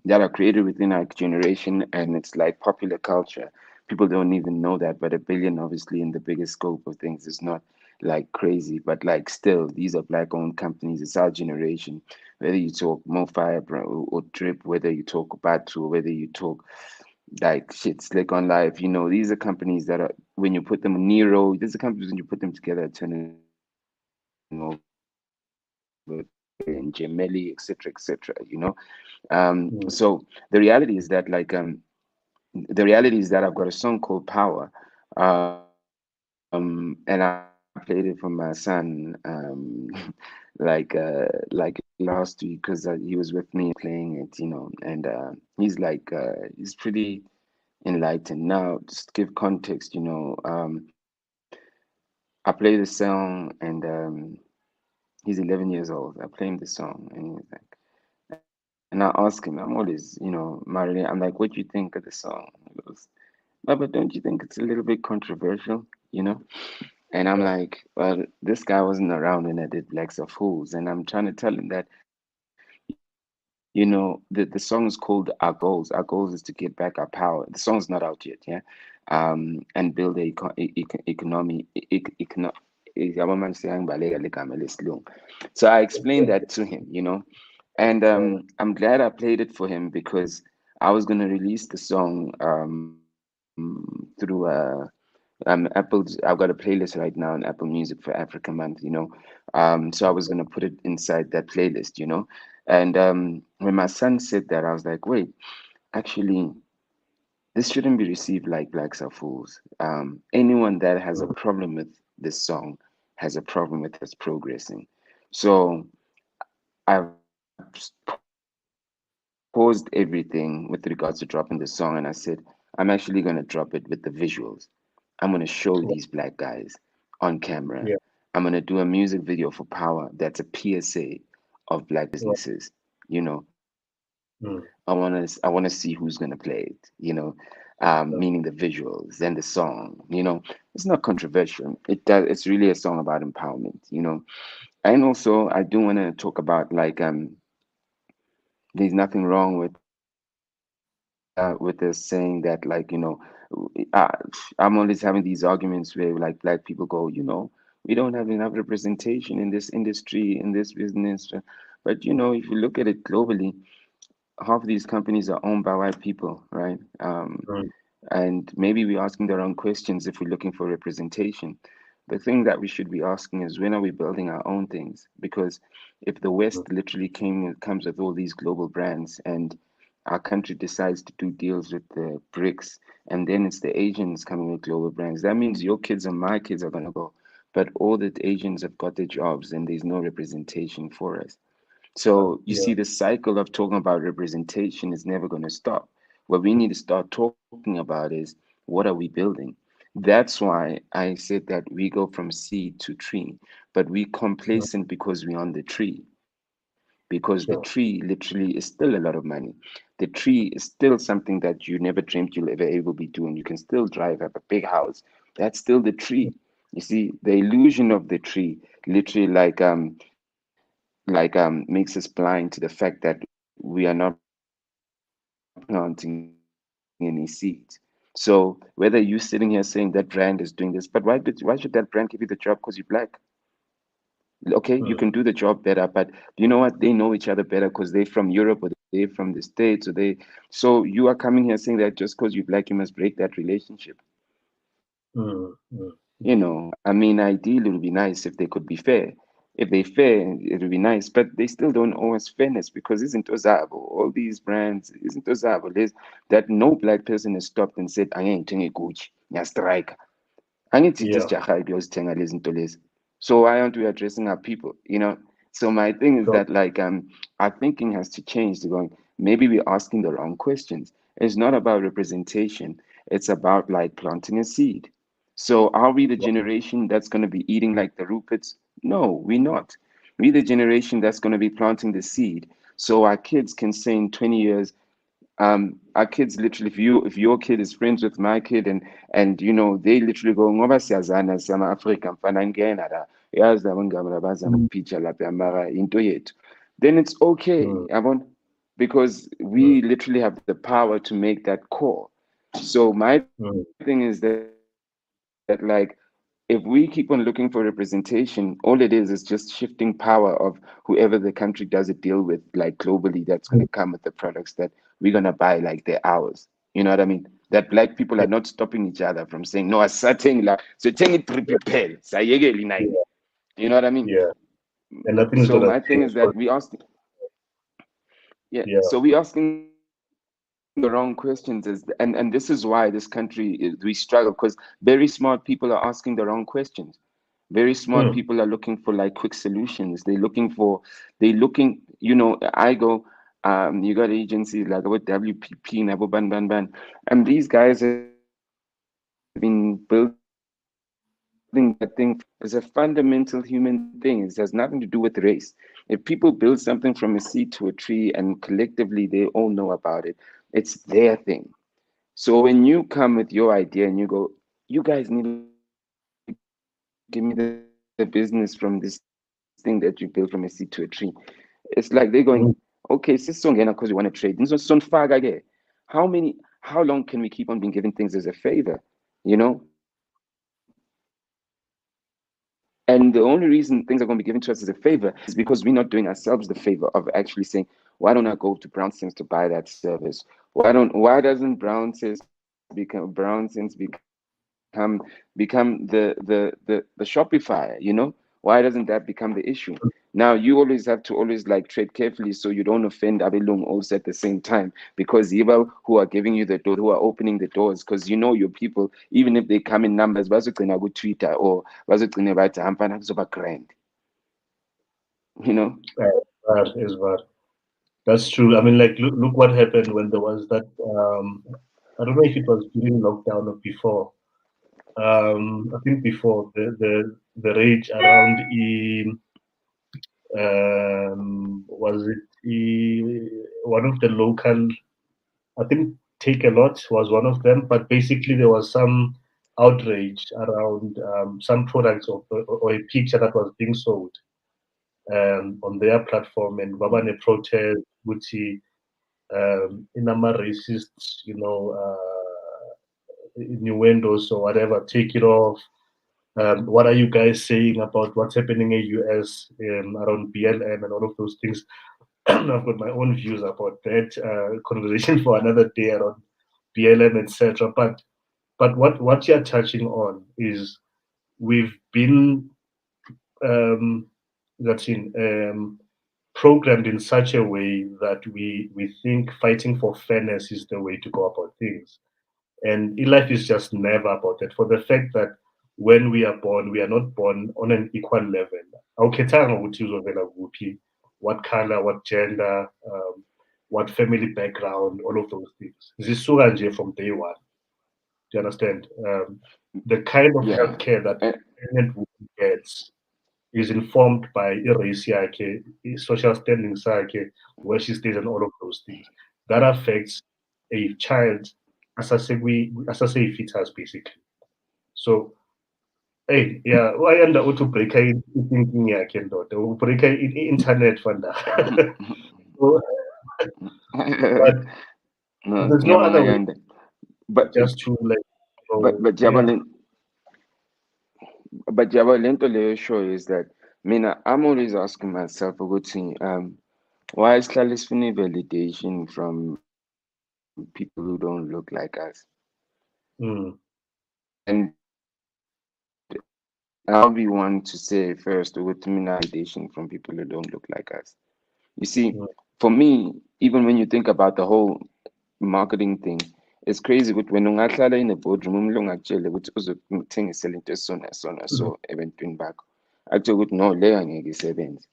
that are created within our generation, and it's like popular culture. People don't even know that, but 1 billion, obviously, in the bigger scope of things, is not like crazy, but like still, these are black-owned companies. It's our generation. Whether you talk Mofire or Drip, whether you talk Batu, whether you talk like shit, Slick on Life, you know, these are companies that are when you put them Nero, these are companies when you put them together, turning over 1 billion, Gemelli, etc., etc. So mm, the reality is that the reality is that I've got a song called Power, and I played it for my son, like last week because he was with me and we were playing it, you know, and he's pretty enlightened. Now, just to give context, you know, I play the song and he's 11 years old. I play him the song and he's like, and I ask him, I'm always, you know, Marilyn, I'm like, what do you think of the song? He goes, but don't you think it's a little bit controversial, you know? And I'm yeah, like, well, this guy wasn't around when I did Blacks are Fools. And I'm trying to tell him that, the song is called Our Goals. Our goals is to get back our power. The song's not out yet, yeah? And build a economy, yabona manje seyangibaleka le gama lesilungu. So I explained that to him, you know. And yeah, I'm glad I played it for him because I was going to release the song through Apple. I've got a playlist right now on Apple Music for Africa Month, you know. So I was gonna put it inside that playlist, you know. And when my son said that, I was like, wait, actually, this shouldn't be received like Blacks are Fools. Anyone that has a mm, problem with this song has a problem with us progressing. So I've paused everything with regards to dropping the song, and I said, I'm actually gonna drop it with the visuals. I'm going to show these black guys on camera. I'm going to do a yeah, music video for Power that's a PSA of black businesses. You know, I want to see who's going to play it. You know, meaning the visuals and the song. You know, it's not controversial. It's really a song about empowerment. You know, and also I do want to talk about like there's nothing wrong with us saying that like I'm always having these arguments where like black people go, we don't have enough representation in this industry, in this business. But if you look at it globally, half of these companies are owned by white people, right? mm, And maybe we're asking the wrong questions if we're looking for representation. The thing that we should be asking is when are we building our own things? Because if the West mm, literally comes with all these global brands and our country decides to do deals with the BRICS, and then it's the Asians coming with global brands, that means your kids and my kids are going to go. But all the Asians have got their jobs and there's no representation for us. So you yeah, see, the cycle of talking about representation is never going to stop. What we need to start talking about is what are we building? That's why I said that we go from seed to tree, but we Mm, complacent because we're on the tree. Because the tree sure. literally is still a lot of money. The tree is still something that you never dreamt you'll ever able be doing. You can still drive, have a big house. That's still the tree. You see, the illusion of the tree literally makes us blind to the fact that we are not planting any seeds. So whether you sitting here saying that brand is doing this, but why should that brand give you the job? Because you're black. Okay, you can do the job better, but you know what? They know each other better because they're from Europe or they're from the States or they. So you are coming here saying that just because you're black, you must break that relationship. Mm, mm, I mean, ideally, it would be nice if they could be fair. If they fair, it would be nice, but they still don't owe us fairness because isn't Ozabo, all these brands, isn't Ozabo, that no black person has stopped and said, I ain't doing a Gucci, yeah, strike. Angithi yeah, just jaha ukuyozithenga lezi zinto lezi. So why aren't we addressing our people? So my thing is sure. that our thinking has to change to going, maybe we're asking the wrong questions. It's not about representation, it's about like planting a seed. So are we the generation that's going to be eating like the Ruperts? No, we're not. We're the generation that's going to be planting the seed. So our kids can say in 20 years, our kids literally, if your kid is friends with my kid and they literally go ngoba siyazana siyama Africa mfana ngena la yazi labo ngaba bazama ukupitcha lapha mara into yethu, then it's okay Mm, yabona, because mm, we literally have the power to make that call. So my thing is mm, that if we keep on looking for representation, all it is just shifting power of whoever the country does it deal with, like globally, that's going to come with the products that we're going to buy like they're ours. You know what I mean? That black people are not stopping each other from saying, no, asateng la, so teng it triple pell, sayekeli nine. yeah, You know what I mean? yeah. And So nothing's my gonna thing is change. that Yeah. so we asking the wrong questions and this is why this country we struggle because very smart people are asking the wrong questions. Very smart people are Mm, looking for like quick solutions. I go, you got agencies like what WPP and Abu Ban Ban Ban, and these guys have been building that thing for years. It's a fundamental human thing. It has nothing to do with race. If people build something from a seed to a tree and collectively they all know about it, it's their thing. So when you come with your idea and you go, you guys need to give me the business from this thing that you built from a seed to a tree, it's like they're going, okay, sis, so ngena because you want to trade. How long can we keep on being given things as a favor? How long can we keep on being given things as a favor? And the only reason things are going to be given to us as a favor is because we're not doing ourselves the favor of actually saying, why don't I go to BrownSense to buy that service? Why doesn't BrownSense become the Shopify? Why doesn't that become the issue? Now you always have to always like tread carefully so you don't offend Abelung also at the same time, because Yiba who are giving you the door, who are opening the doors, because you know your people, even if they come in numbers, bazogcina ku Twitter or bazogcina bathi hampana kuzoba grand, you know. that is bad. That's true. I mean, like, look what happened when there was that. I don't know if it was during lockdown or before. I think before the rage around was it one of the local. I think Take a Lot was one of them, but basically there was some outrage around some products or a picture that was being sold on their platform, and Babane protest, Gucci, inama racists, innuendos or whatever, take it off. What are you guys saying about what's happening in US around BLM and all of those things? I've got my own views about that conversation for another day around BLM, etc. But what you're touching on is we've been um, that's in programmed in such a way that we think fighting for fairness is the way to go about things. And in life is just never about that. For the fact that when we are born, we are not born on an equal level. Awukhethanga ukuthi uzovela kuphi, what color, what gender, what family background, all of those things. Zisuka nje from day one. Do you understand? The kind of Yeah. healthcare that And, pregnant woman gets is informed by race yakhe, social standing sakhe, where she stays, and all of those things. That affects a child as a fetus, basically. So, hey, yeah, why end up to break thinking yakhe ndoda, break internet funda. So, but no, there's no other way ngiyabonga but just to like, but so but yeah. Jabal, but Jabal, lento leyo show is that mina I'm always asking myself ukuthi why is sifuna validation from people who don't look like us? Mm, And I'll be one to say first ukuthi mina validation from people who don't look like us. You see, mm, for me, even when you think about the whole marketing thing, it's crazy ukuthi wena ungahlala in a boardroom umuntu ongakutshela ukuthi uzokuthengisela into esona sona mm, so ebantwini bakho akutshela ukuthi no leyo angeke isebenze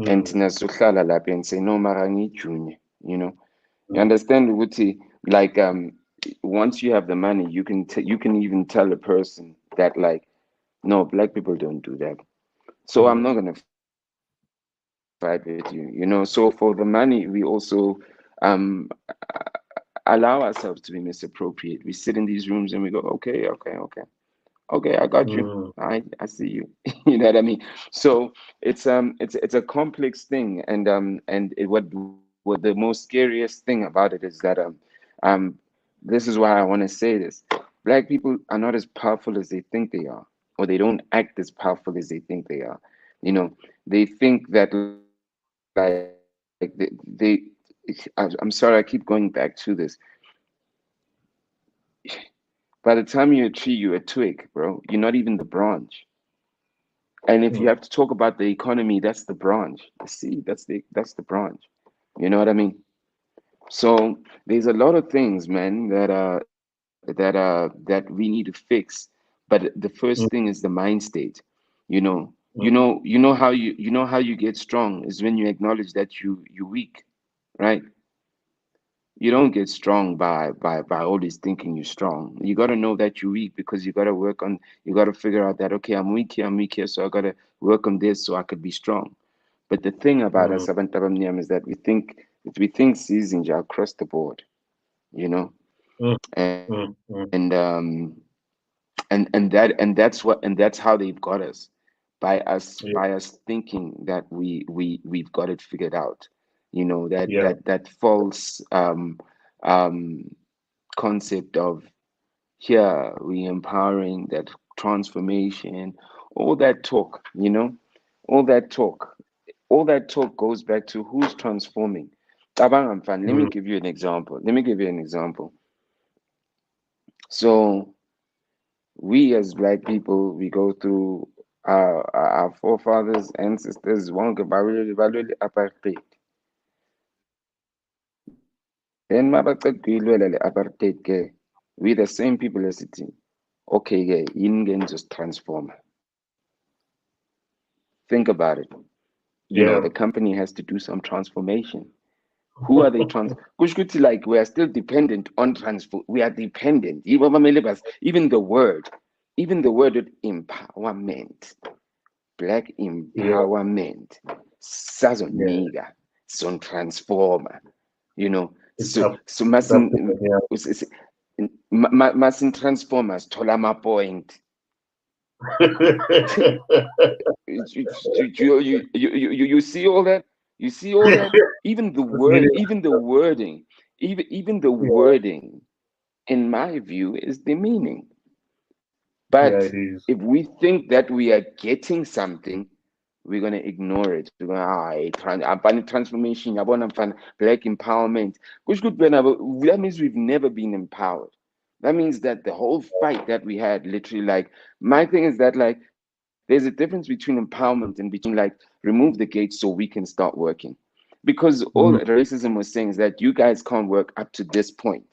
and mm, thina sohlala lapha and say no mara ngiyijunior, you know. You mm, understand ukuthi like once you have the money you can even tell a person that like no black people don't do that, so I'm mm, not going to fight with you, you know. So for the money we also allow ourselves to be misappropriate. We sit in these rooms and we go okay, I got you. I see you. mm, You know what I mean? So it's it's a complex thing, and what the most scariest thing about it is that um this is why I want to say this. Black people are not as powerful as they think they are, or they don't act as powerful as they think they are. You know, they think that like I'm sorry, I keep going back to this. By the time you're a tree, you're a twig, bro. You're not even the branch. And if you have to mm, talk about the economy, that's the branch. The seed, that's the branch. You know what I mean? So there's a lot of things, man, that we need to fix. But the first thing mm, is the mind state. You know, mm, you know how you get strong is when you acknowledge that you're weak, right? You don't get strong by always thinking you're strong. You got to know that you're weak because you got to work on. You got to figure out that okay, I'm weak here, so I got to work on this so I could be strong. But the thing about us, mm, Abantu Abamnyama, is that we think seasons are across the board, you know, mm, and mm, mm. and that's how they've got us by Yeah, us thinking that we've got it figured out, you know, yeah. that false um concept of here we empowering that transformation, all that talk, you know, all that talk, all that talk goes back to who's transforming. Tabang Amfan, let me Mm, give you an example. Let me give you an example. So we as black people, we go through our forefathers, ancestors, one apartheid. Then mabacedilwela le apartheid ke, we the same people as it. Okay, ke, yini just transform. Think about it. You know, yeah. the company has to do some transformation. Who are they Kushkuti, like we are still dependent on transfer. We are dependent. Even the word of empowerment, black Yeah, empowerment, yeah. sazoniga, son transformer. You know, It's up. so It's up to masin them. Yeah. masin transformers tola my point. You see all that? You see all that? Even the word, Really, even the wording, even the yeah, wording, in my view, is demeaning. yeah, But it is. if we think that we are getting something, we're gonna ignore it. We're gonna abani transformation, yabona mfana, black empowerment. Which could be that means we've never been empowered. That means that the whole fight that we had, literally, like my thing is that like there's a difference between empowerment and between like remove the gates so we can start working. Because all Mm, that racism was saying is that you guys can't work up to this point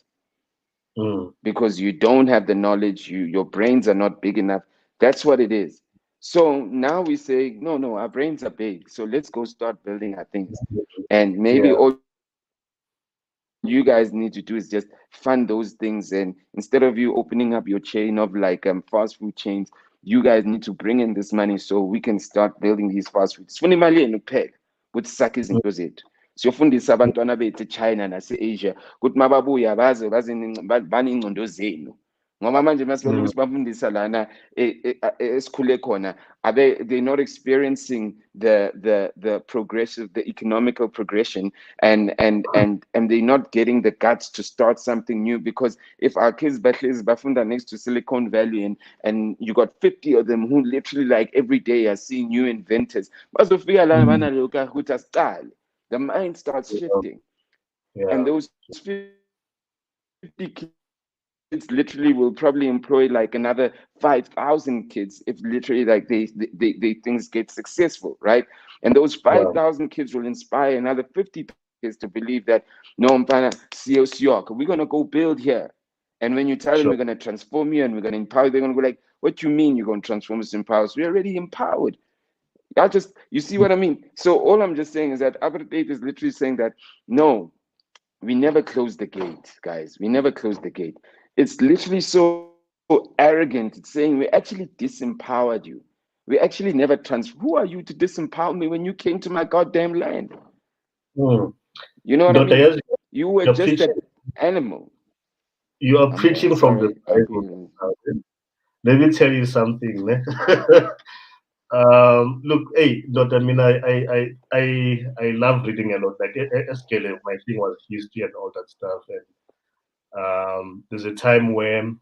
mm, because you don't have the knowledge, your brains are not big enough. That's what it is. So now we say no, our brains are big, so let's go start building our things. And maybe yeah. all you have to do is you guys need to do is just fund those things, and instead of you opening up your chain of like fast food chains, you guys need to bring in this money so we can start building these fast foods. Sifuna imali yenu kuphela ukuthi sakhe izinto zethu. Siyofundisa abantwana bethu eChina nase-Asia ukuthi mababuya baney'ngcondo zenu, ngoba manje masibaloku sibafundisa lana esikhule khona, they're not experiencing the progressive, the economical progression, and they're not getting the guts to start something new. Because if our kids bafunda next to Silicon Valley, and you got 50 of them who literally like every day are seeing new inventors, bazofika lana banaloka ukuthi asiqale, the mind starts shifting. And those 50 kids literally will probably employ like another 5,000 kids if literally like they things get successful, right? And those 5,000 kids will inspire another 50 kids to believe that no, mpana, we're gonna go build here. And when you tell them we're gonna transform you and we're gonna empower you, they're gonna go like, what you mean you're gonna transform us, empower us? We're already empowered. You see what I mean? So all I'm just saying is that Apartheid is literally saying that no, we never close the gate, guys. We never close the gate. It's literally so arrogant. It's saying we actually disempowered you. We actually never Who are you to disempower me when you came to my goddamn land? You know what I mean? You were you're just preaching, an animal. you are preaching from the Sorry, Bible. Let me tell you something. Look, hey, not, I mean, I love reading a lot. Like, SKL, my thing was history and all that stuff. And there's a time when,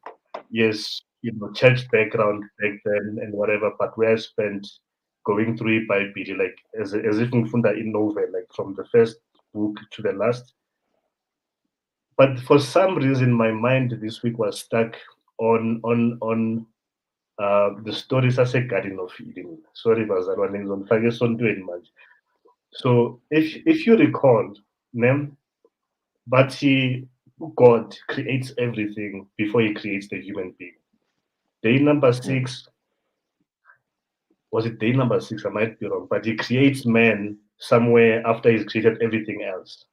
yes, church background back then and whatever, but where I spent going through it by Bible, like as if Mfunda in novel, like from the first book to the last. But for some reason, my mind this week was stuck on the stories as a Garden of Eden. Sorry, bazalwane, ngizonifaka esontweni manje. So if you recall, but God creates everything before he creates the human being. Day number 6, was it day number 6? I might be wrong, but he creates man somewhere after he's created everything else.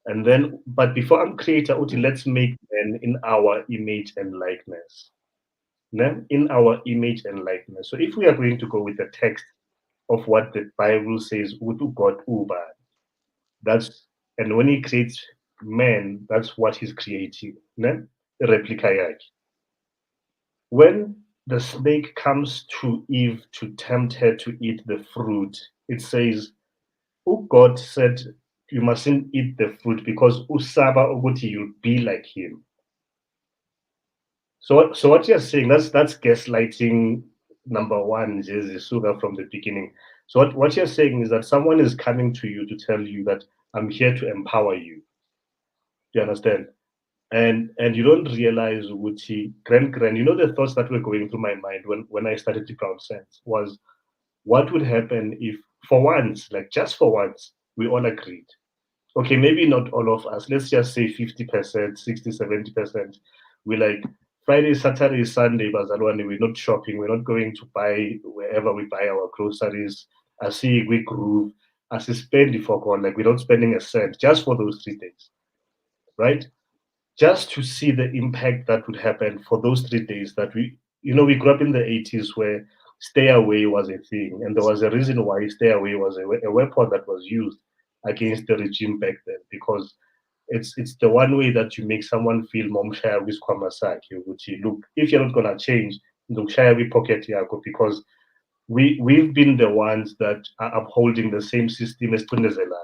And then, but before I'm creator, let's make man in our image and likeness. In our image and likeness. So if we are going to go with the text of what the Bible says, Utu God Uba, that's, and when he creates man, that's what he's creating. Replica yake. When the snake comes to Eve to tempt her to eat the fruit, it says, God said, you mustn't eat the fruit because Usaba Oguti, you'll be like him. So what you're saying, that's gaslighting number one, Suga, from the beginning. So what you're saying is that someone is coming to you to tell you that I'm here to empower you. Do you understand? And you don't realize Uchi, grand, the thoughts that were going through my mind when I started the BrownSense was what would happen if for once, like just for once, we all agreed. Okay, maybe not all of us. Let's just say 50%, 60, 70%. We like Friday, Saturday, Sunday, Bazalwane, we're not shopping. We're not going to buy wherever we buy our groceries. I see we groove. As a spend for God, like we're not spending a cent just for those 3 days, right? Just to see the impact that would happen for those 3 days that we grew up in the 80s where stay away was a thing. And there was a reason why stay away was a weapon that was used against the regime back then, because it's the one way that you make someone feel momshaya with kwamasaki, which look, if you're not gonna change, share we pocket yako, because we've been the ones that are upholding the same system as Tunezela.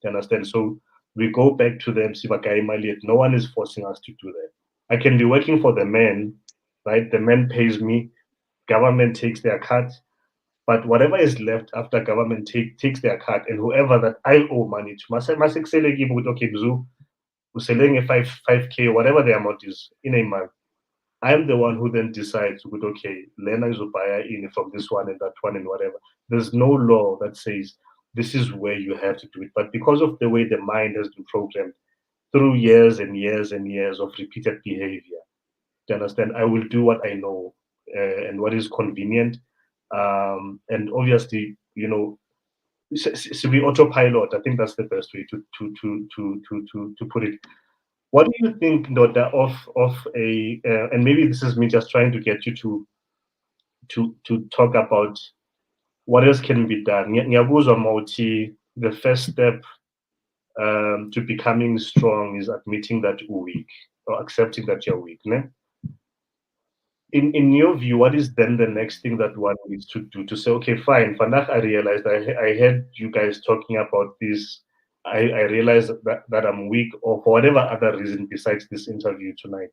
You understand? So we go back to them, Sibakai Maliet. No one is forcing us to do that. I can be working for the man, right? The man pays me, government takes their cut, but whatever is left after government takes their cut, and whoever that I owe money to, okay, Bzu, selling a 5K, whatever the amount is in a month. I'm the one who then decides, okay, Lena is buy in from this one and that one and whatever. There's no law that says this is where you have to do it. But because of the way the mind has been programmed through years and years and years of repeated behavior, do you understand? I will do what I know and what is convenient. And obviously, we autopilot. I think that's the best way to put it. What do you think, Ndoda, of a and maybe this is me just trying to get you to talk about what else can be done. Ngiyabuzwa mawuthi the first step to becoming strong is admitting that you're weak or accepting that you're weak. Ne? In your view, what is then the next thing that one needs to do to say, okay, fine, Fanach, I realized I heard you guys talking about this. I realized that I'm weak, or for whatever other reason besides this interview tonight.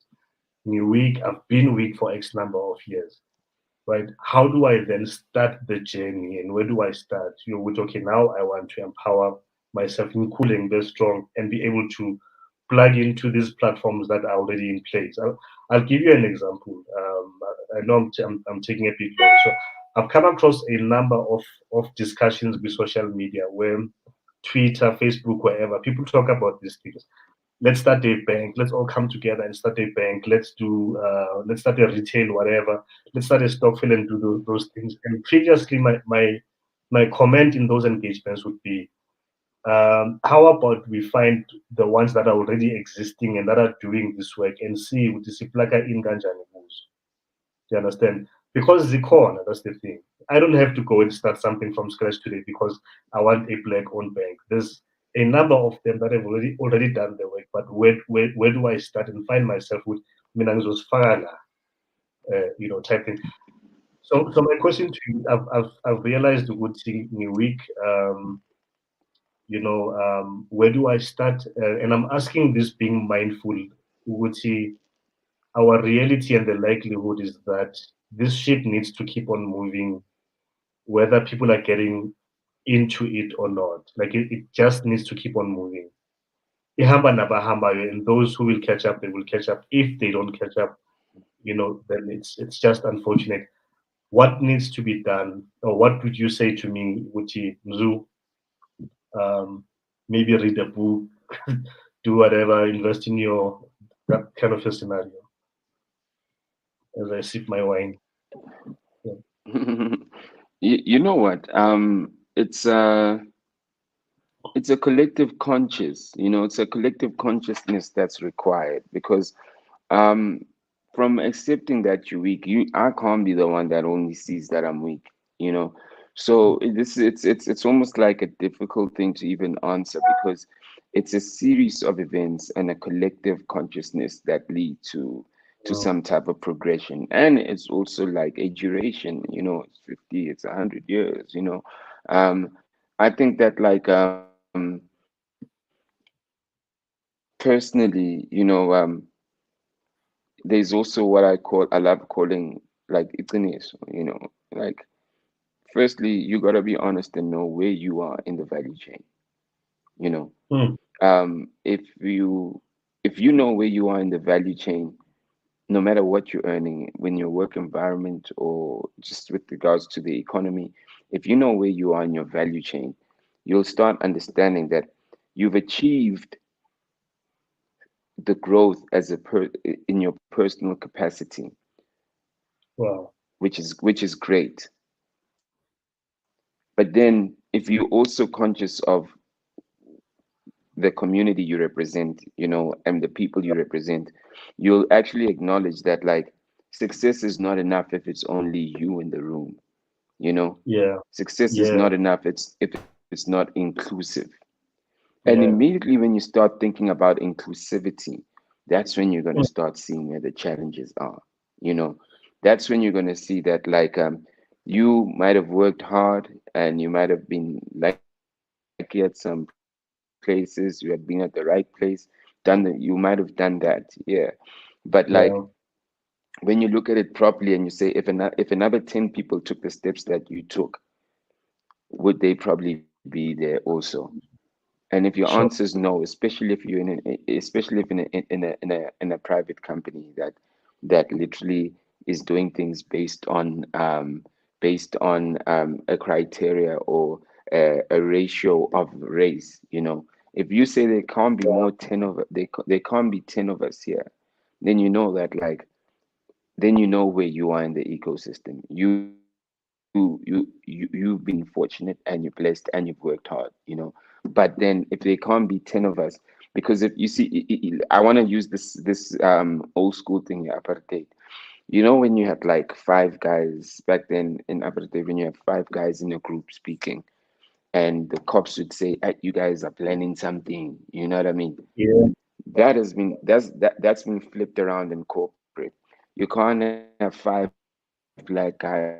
You're weak, I've been weak for X number of years, right? How do I then start the journey, and where do I start? With okay, now I want to empower myself in cooling, be strong, and be able to plug into these platforms that are already in place. I'll give you an example. I know I'm taking a bit long. So I've come across a number of discussions with social media where Twitter, Facebook, wherever people talk about these things. Let's start a bank. Let's all come together and start a bank. Let's start a retail, whatever. Let's start a stockpile and do those things. And previously, my comment in those engagements would be, how about we find the ones that are already existing and that are doing this work and see with the siplaka in kanjani kuzo. Do you understand? Because the corner, that's the thing. I don't have to go and start something from scratch today because I want a black-owned bank. There's a number of them that have already done the work, but where do I start and find myself with Minangzo's Fala, type thing. So my question to you, I've realized the good thing in a week. Where do I start? And I'm asking this being mindful. Would see our reality and the likelihood is that this ship needs to keep on moving, whether people are getting into it or not. Like it just needs to keep on moving. Ihamba nabahamba, and those who will catch up, they will catch up. If they don't catch up, then it's just unfortunate. What needs to be done, or what would you say to me, Uchi Mzu? Um, Maybe read a book, do whatever, invest in your that kind of a scenario as I sip my wine. Yeah. You know what? It's a collective conscious, it's a collective consciousness that's required because um from accepting that you're weak, I can't be the one that only sees that I'm weak, you know. So it's almost like a difficult thing to even answer because it's a series of events and a collective consciousness that lead to Mm, some type of progression. And it's also like a duration, it's 50, it's 100 years, I think that like personally, there's also what I love calling like itiniso, like firstly you gotta be honest and know where you are in the value chain, you know. mm, If you know where you are in the value chain, no matter what you're earning, when your work environment or just with regards to the economy, if you know where you are in your value chain, you'll start understanding that you've achieved the growth in your personal capacity, wow. which is great. But then if you're also conscious of the community you represent, and the people you represent, you'll actually acknowledge that like success is not enough if it's only you in the room, you know. Yeah, Success is yeah, not enough if it's not inclusive. And yeah. immediately when you start thinking about inclusivity, that's when you're going to Mm, start seeing where the challenges are, you know. That's when you're going to see that like you might have worked hard and you might have been lucky at some places, you had been at the right place, you might have done that, yeah. But like yeah, when you look at it properly and you say if another 10 people took the steps that you took, would they probably be there also? And if your answer is sure. no, especially if in a private company that literally is doing things based on a criteria or a ratio of race, if you say there can't be more 10 of they can't be 10 of us here, then you know that like then you know where you are in the ecosystem. You know you've been fortunate and you're blessed and you've worked hard, but then if there can't be 10 of us, because if you see, I want to use this old school thing here, apartheid. When you had like five guys back then in apartheid, when you have five guys in a group speaking, and the cops would say, "Hey, you guys are planning something," you know what I mean? Yeah. That's been flipped around in corporate. You can't have five black guys who have like power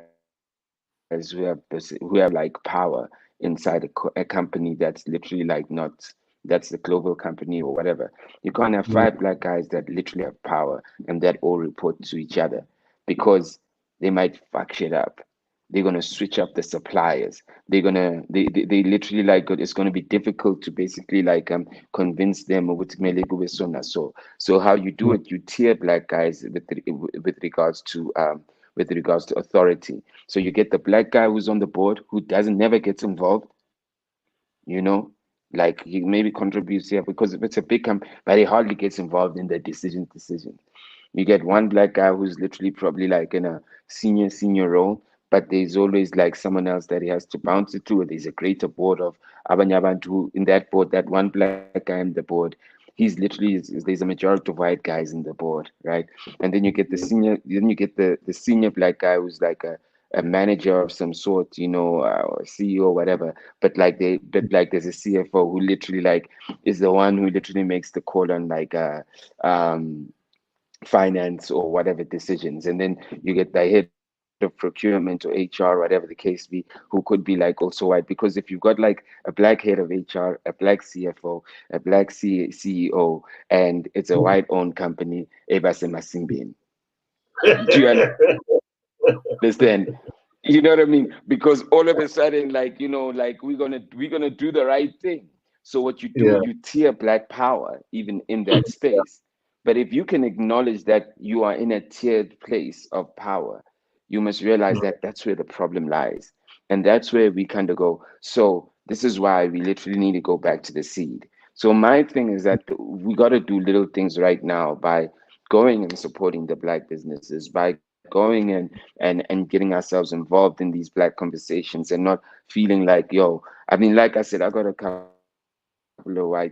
inside a company that's literally like not, that's the global company or whatever. You can't have five black guys that Mm. literally have power and that all report to each other, because they might fuck shit up. They're gonna switch up the suppliers. They literally like it's gonna be difficult to basically like convince them of what so how you do Mm. it, you tier black guys with regards to authority. So you get the black guy who's on the board who doesn't never gets involved, like he maybe contributes here because if it's a big but he hardly gets involved in the decisions. You get one black guy who's literally probably like in a senior role, but there's always like someone else that he has to bounce it to. There's a greater board of Abanyabantu in that board, that one black guy in the board. He's literally there's a majority of white guys in the board, right? And then you get the senior black guy who's like a manager of some sort, or CEO or whatever. But there's a CFO who literally like is the one who literally makes the call on like um finance or whatever decisions. And then you get the head of procurement or HR, whatever the case be, who could be like also white. Because if you've got like a black head of HR, a black CFO, a black CEO, and it's a white owned company, ebase masimbini. Do you understand? You know what I mean? Because all of a sudden, like, like we're gonna do the right thing. So what you do, you tier Yeah. black power even in that space. But if you can acknowledge that you are in a tiered place of power, you must realize that Mm. that's where the problem lies. And that's where we kind of go. So this is why we literally need to go back to the seed. So my thing is that we got to do little things right now by going and supporting the black businesses, by going and getting ourselves involved in these black conversations and not feeling like, yo, I mean, like I said, I got a couple of white clients, but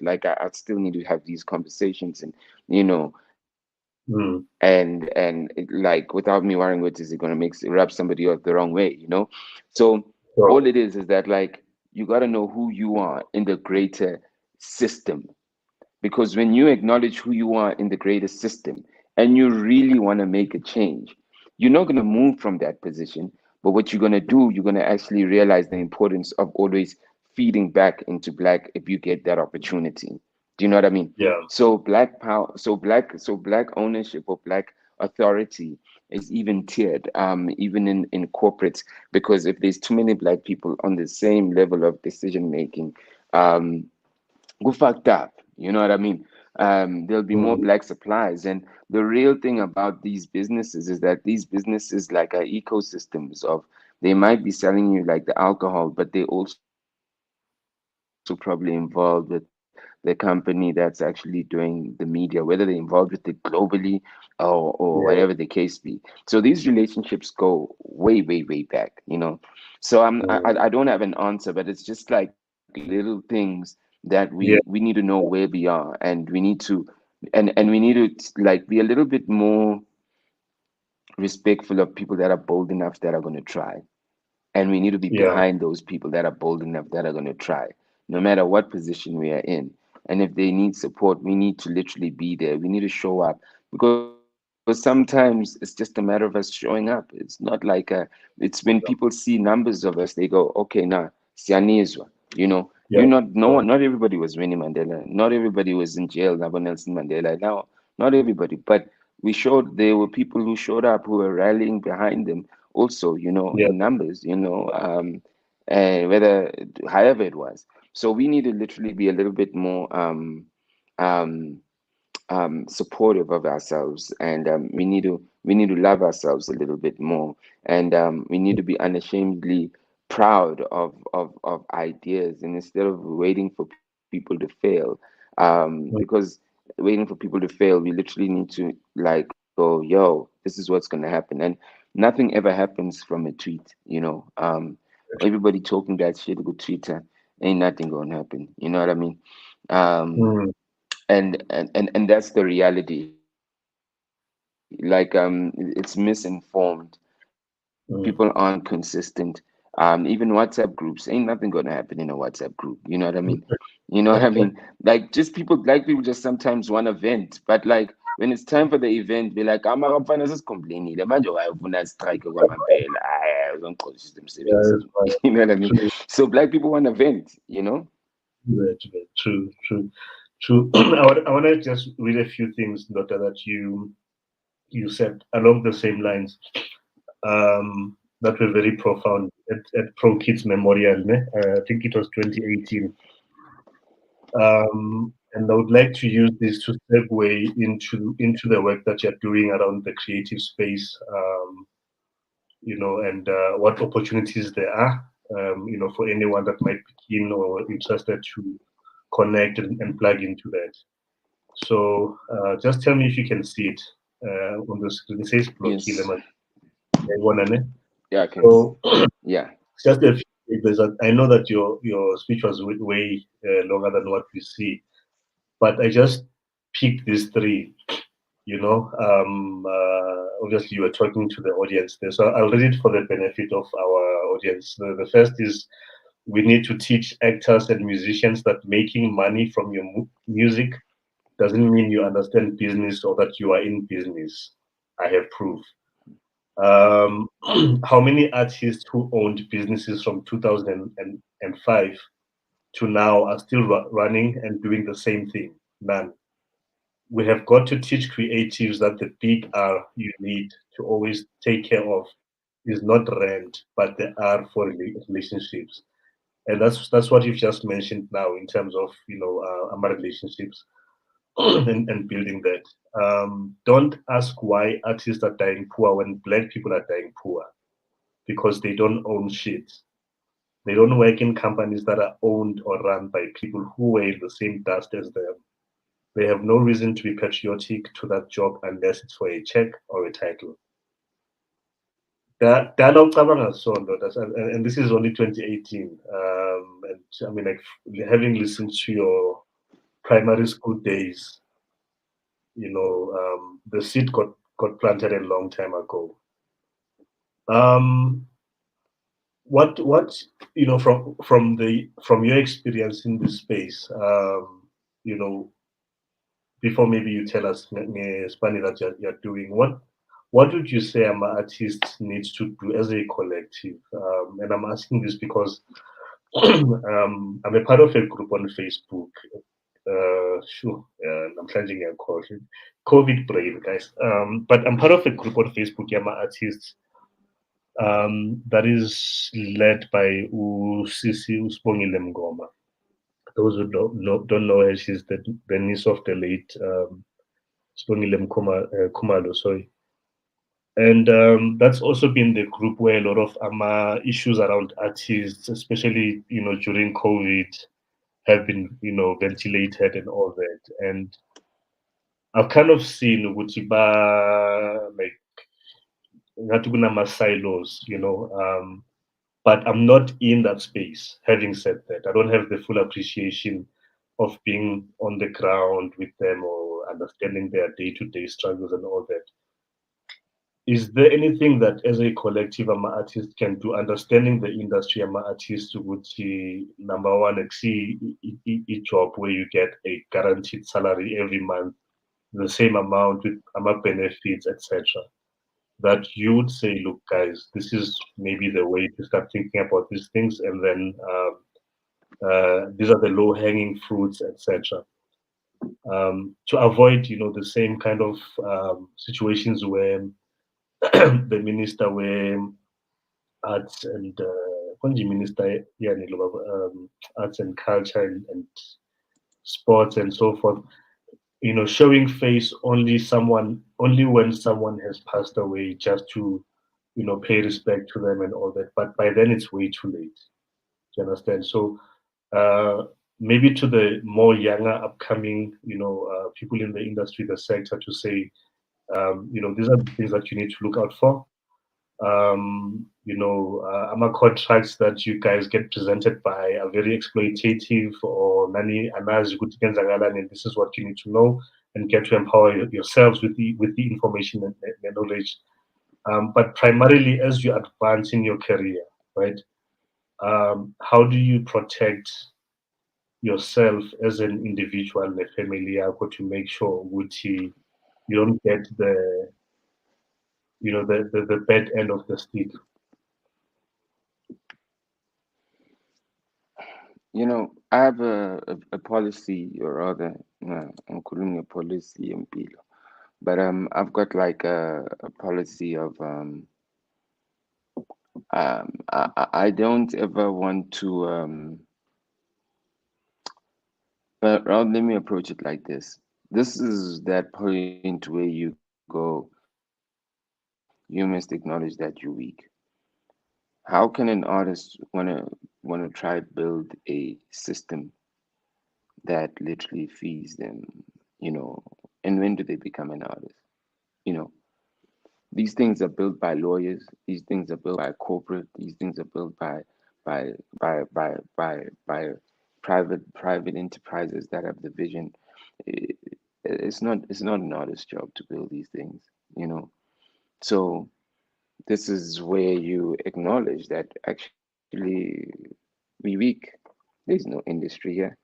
like I still need to have these conversations Mm. and like without me worrying what is it going to make rub somebody off the wrong way. So So, all it is that like you got to know who you are in the greater system, because when you acknowledge who you are in the greater system and you really want to make a change, you're not going to move from that position. But what you're going to do, you're going to actually realize the importance of always feeding back into black if you get that opportunity. Do you know what I mean? yeah. So black power, so black ownership or black authority is even tiered, even in corporates, because if there's too many black people on the same level of decision making, um, go fucked up. You know what I mean? There'll be more Mm. black supplies. And the real thing about these businesses is that these businesses like are ecosystems of, they might be selling you like the alcohol, but they also probably involved with the company that's actually doing the media, whether they're involved with it globally or whatever the case be. So Yeah. these relationships go way, way, way back. So I Mm. don't have an answer, but it's just like little things that we need to know Yeah. where we are, and we need to and we need to like be a little bit more respectful of people that are bold enough that are going to try, and we need to be Yeah. behind those people that are bold enough that are going to try, no matter what position we are in. And if they need support, we need to literally be there. We need to show up, because sometimes it's just a matter of us showing up. It's not like it's when people see numbers of us, they go, okay, nah, siyanizwa. You're not, Yeah. no one, not everybody was Winnie Mandela. Not everybody was in jail, Nabo Nelson Mandela. No, not everybody. But there were people who showed up who were rallying behind them also, Yeah. in numbers, whether, however it was. So we need to literally be a little bit more um, supportive of ourselves, and we need to love ourselves a little bit more, and we need to be unashamedly proud of ideas, and instead of waiting for people to fail, because waiting for people to fail, we literally need to like go, yo, this is what's going to happen. And nothing ever happens from a tweet, everybody talking that shit with Twitter, ain't nothing gonna happen, you know what I mean? um Mm, and that's the reality. It's misinformed. People aren't consistent. mm, Even WhatsApp groups, ain't nothing gonna happen in a WhatsApp group, you know what I mean? Like people just sometimes want to vent, but like when it's time for the event, be like, amafana sesicomplenile manje wayofuna strike kwamambela, uzongixolisa yeah, emsebenzini. it's fine. You know what I mean? True, So black people want to vent. true, true, true. I want to just read a few things, Dota, that you said along the same lines. That were very profound at Pro Kids Memorial. Ne? I think it was 2018. And I would like to use this to segue into the work that you're doing around the creative space, and what opportunities there are, for anyone that might be keen or interested to connect and plug into that. So just tell me if you can see it on the screen. It says Yes. Blokile. Yeah, I can. So Yeah. just a few papers. I know that your speech was way longer than what we see, but I just picked these three. Obviously you were talking to the audience there, so I'll read it for the benefit of our audience. The first is, we need to teach actors and musicians that making money from your music doesn't mean you understand business or that you are in business. I have proof. Um, how many artists who owned businesses from 2005 to now are still running and doing the same thing? None. We have got to teach creatives that the big R you need to always take care of is not rent, but the R for relationships. And that's what you've just mentioned now in terms of our relationships and building that. Don't ask why artists are dying poor when black people are dying poor, because they don't own shit. They don't work in companies that are owned or run by people who wear the same dust as them. They have no reason to be patriotic to that job unless it's for a check or a title. Dala ucabanga sondo, and this is only 2018. And I mean, like, having listened to your primary school days, the seed got planted a long time ago. Um, what from your experience in this space, you know, before maybe you tell us Spani that you're doing, what would you say an artist needs to do as a collective? And I'm asking this because I'm a part of a group on Facebook. Sure, I'm changing a call. COVID brain, guys. But I'm part of a group on Facebook, Yama Artists, that is led by Usisi Uspongile Mngoma. Those who don't know her, she's the niece of the late Spongile Kumalo, sorry. And that's also been the group where a lot of issues around artists, especially during COVID, have been ventilated and all that. And I've kind of seen ukuthi like ngathi kunama-silos, but I'm not in that space. Having said that, I don't have the full appreciation of being on the ground with them or understanding their day-to-day struggles and all that. Is there anything that as a collective artist can do, understanding the industry artist would see, number one, like see a job where you get a guaranteed salary every month, the same amount with benefits, etc. That you would say, look, guys, this is maybe the way to start thinking about these things, and then these are the low hanging fruits, etc. To avoid, the same kind of situations where the minister where arts and minister, yeah, arts and culture and sports and so forth, showing face only when someone has passed away, just to pay respect to them and all that. But by then it's way too late. Do you understand? So uh, maybe to the more younger upcoming people in the industry, the sector, to say, these are the things that you need to look out for. Ama contracts that you guys get presented by are very exploitative, or nani anazi ukuthi kwenzakalani, and this is what you need to know and get to empower yourselves with the information and the knowledge. But primarily, as you advance in your career, right? How do you protect yourself as an individual and a family to make sure you don't get the bad end of the stick? I have a policy, or rather, I'm calling a policy in Pilo. But I've got like a policy of I don't ever want to well, let me approach it like this. This is that point where you go, you must acknowledge that you're weak. How can an artist wanna try build a system that literally feeds them, you know, and when do they become an artist? You know, these things are built by lawyers, these things are built by corporate, these things are built by by private enterprises that have the vision. I- it's not an artist's job to build these things, you know. So this is where you acknowledge that actually we weak. There's no industry here.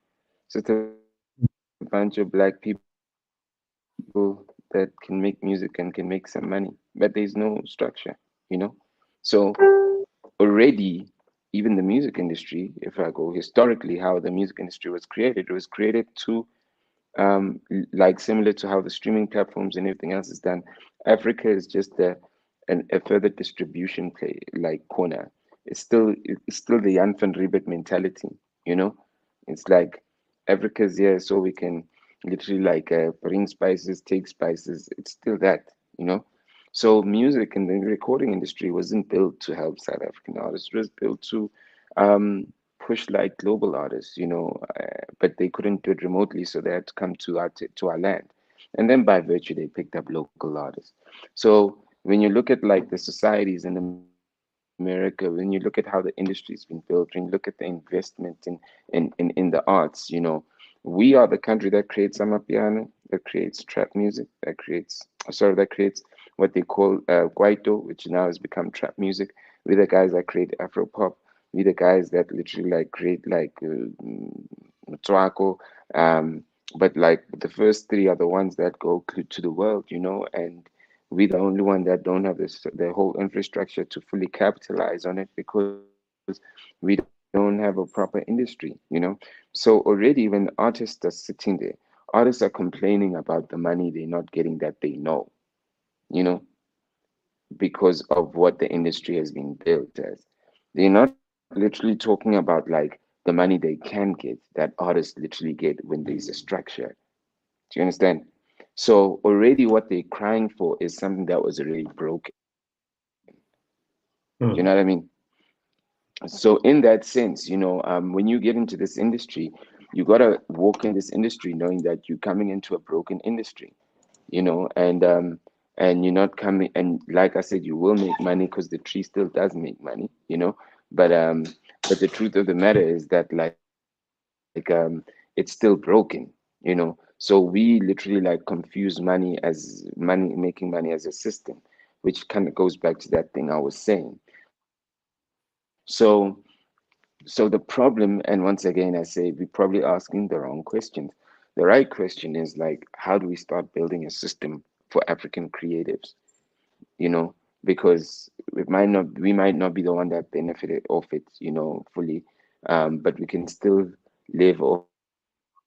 It's just a bunch of black people that can make music and can make some money, but there's no structure, you know. So already, even the music industry, if I go historically, how the music industry was created, it was created to like similar to how the streaming platforms and everything else is done. Africa is just a further distribution play like corner. It's still the Jan van Riebeck mentality, you know. It's like Africa's here so we can literally like bring spices, take spices. It's still that, you know. So music and the recording industry wasn't built to help South African artists. It was built to um, push like global artists, you know, but they couldn't do it remotely, so they had to come to our land, and then by virtue they picked up local artists. So when you look at like the societies in America, when you look at how the industry's been built, when you look at the investment in the arts, you know, we are the country that creates amapiano, that creates trap music, that creates what they call kwaito, which now has become trap music. We're the guys that create Afro pop. We're the guys that literally like create like Mtswako. But like the first three are the ones that go to the world, you know, and we're the only one that don't have the whole infrastructure to fully capitalize on it because we don't have a proper industry, you know. So already when artists are sitting there, artists are complaining about the money they're not getting that they know, you know, because of what the industry has been built as. They're not literally talking about like the money they can get that artists literally get when there's a structure. Do you understand? So already what they're crying for is something that was already broken. Do you know what I mean? Hmm. So in that sense, you know, when you get into this industry, you gotta walk in this industry knowing that you're coming into a broken industry, you know, and you're not coming, and like I said, you will make money because the tree still does make money, you know, but but the truth of the matter is that it's still broken, you know. So we literally like confuse money as money, making money as a system, which kind of goes back to that thing I was saying. So the problem, and once again I say we're probably asking the wrong questions. The right question is like, how do we start building a system for African creatives, you know, because we might not be the one that benefited off it, you know, fully, but we can still live off the tree.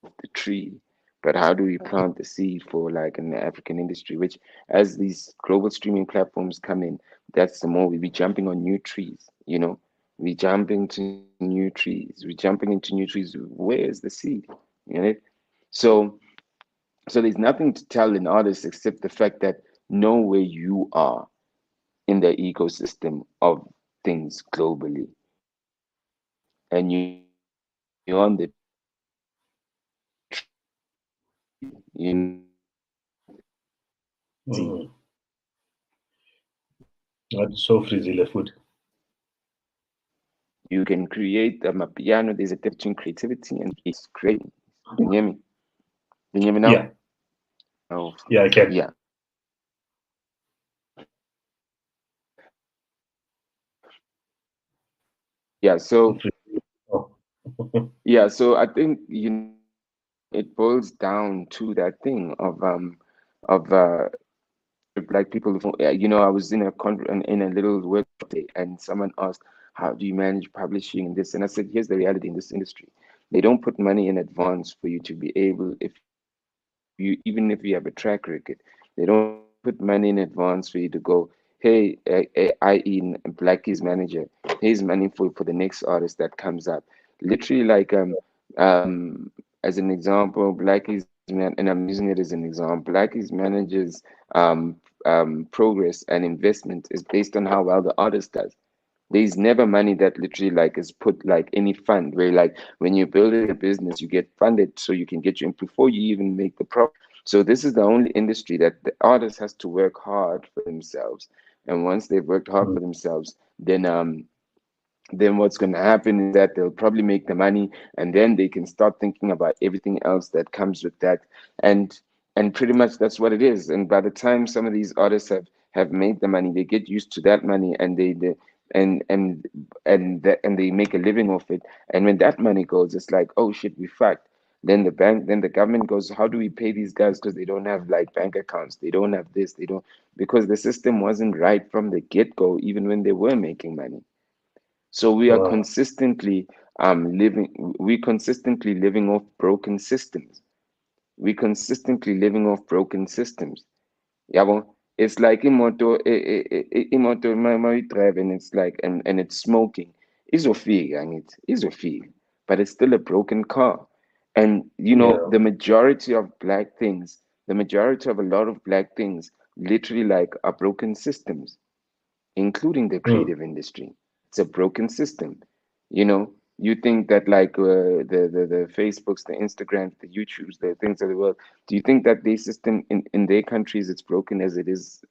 But how do we plant the seed for like an African industry, which as these global streaming platforms come in, that's the more we be jumping on new trees, you know. We jumping to new trees, we jumping into new trees. Where is the seed? You know it? So there's nothing to tell an artist except the fact that know where you are in the ecosystem of things globally, and you're on the tree, you know, and you're on the tree, you know, and you're not the seed. Hmm. That's so freezily food. You can create a piano. There's a difference between creativity and it's creating. Can you hear me? Can you hear Yeah, me now? yeah, I Oh, can. yeah. Yeah. So Oh. yeah. So I think it boils down to that thing of black people. I was in in a little workshop day, and someone asked, "How do you manage publishing and this?" And I said, "Here's the reality in this industry: they don't put money in advance for you to be able, if you even if you have a track record, they don't put money in advance for you to go, hey, i.e. Blackie's manager, here's money for the next artist that comes up. Literally, like as an example, Blackie's man, and I'm using it as an example. Blackie's managers progress and investment is based on how well the artist does. There's never money that literally like is put like any fund where like when you're building a business, you get funded so you can get you in before you even make the profit. So this is the only industry that the artist has to work hard for themselves. And once they've worked hard for themselves, then what's going to happen is that they'll probably make the money, and then they can start thinking about everything else that comes with that. And and pretty much that's what it is. And by the time some of these artists have made the money, they get used to that money, and they and and and they make a living off it. And when that money goes, it's like, oh shit, we fucked. Then the government goes, how do we pay these guys? Because they don't have like bank accounts, they don't have this, they don't, because the system wasn't right from the get-go, even when they were making money. So Wow. we consistently living off broken systems. We consistently living off broken systems. Yabo. It's like imoto my drive, and it's like, and it's smoking. Izofika angithi, izofika. But it's still a broken car. And Yeah. the majority of black things, the majority of a lot of black things literally like are broken systems, including the Mm. creative industry. It's a broken system. You think that like the Facebooks, the Instagrams, the YouTubes, the things of the world. Do you think that their system in their countries it's broken as it is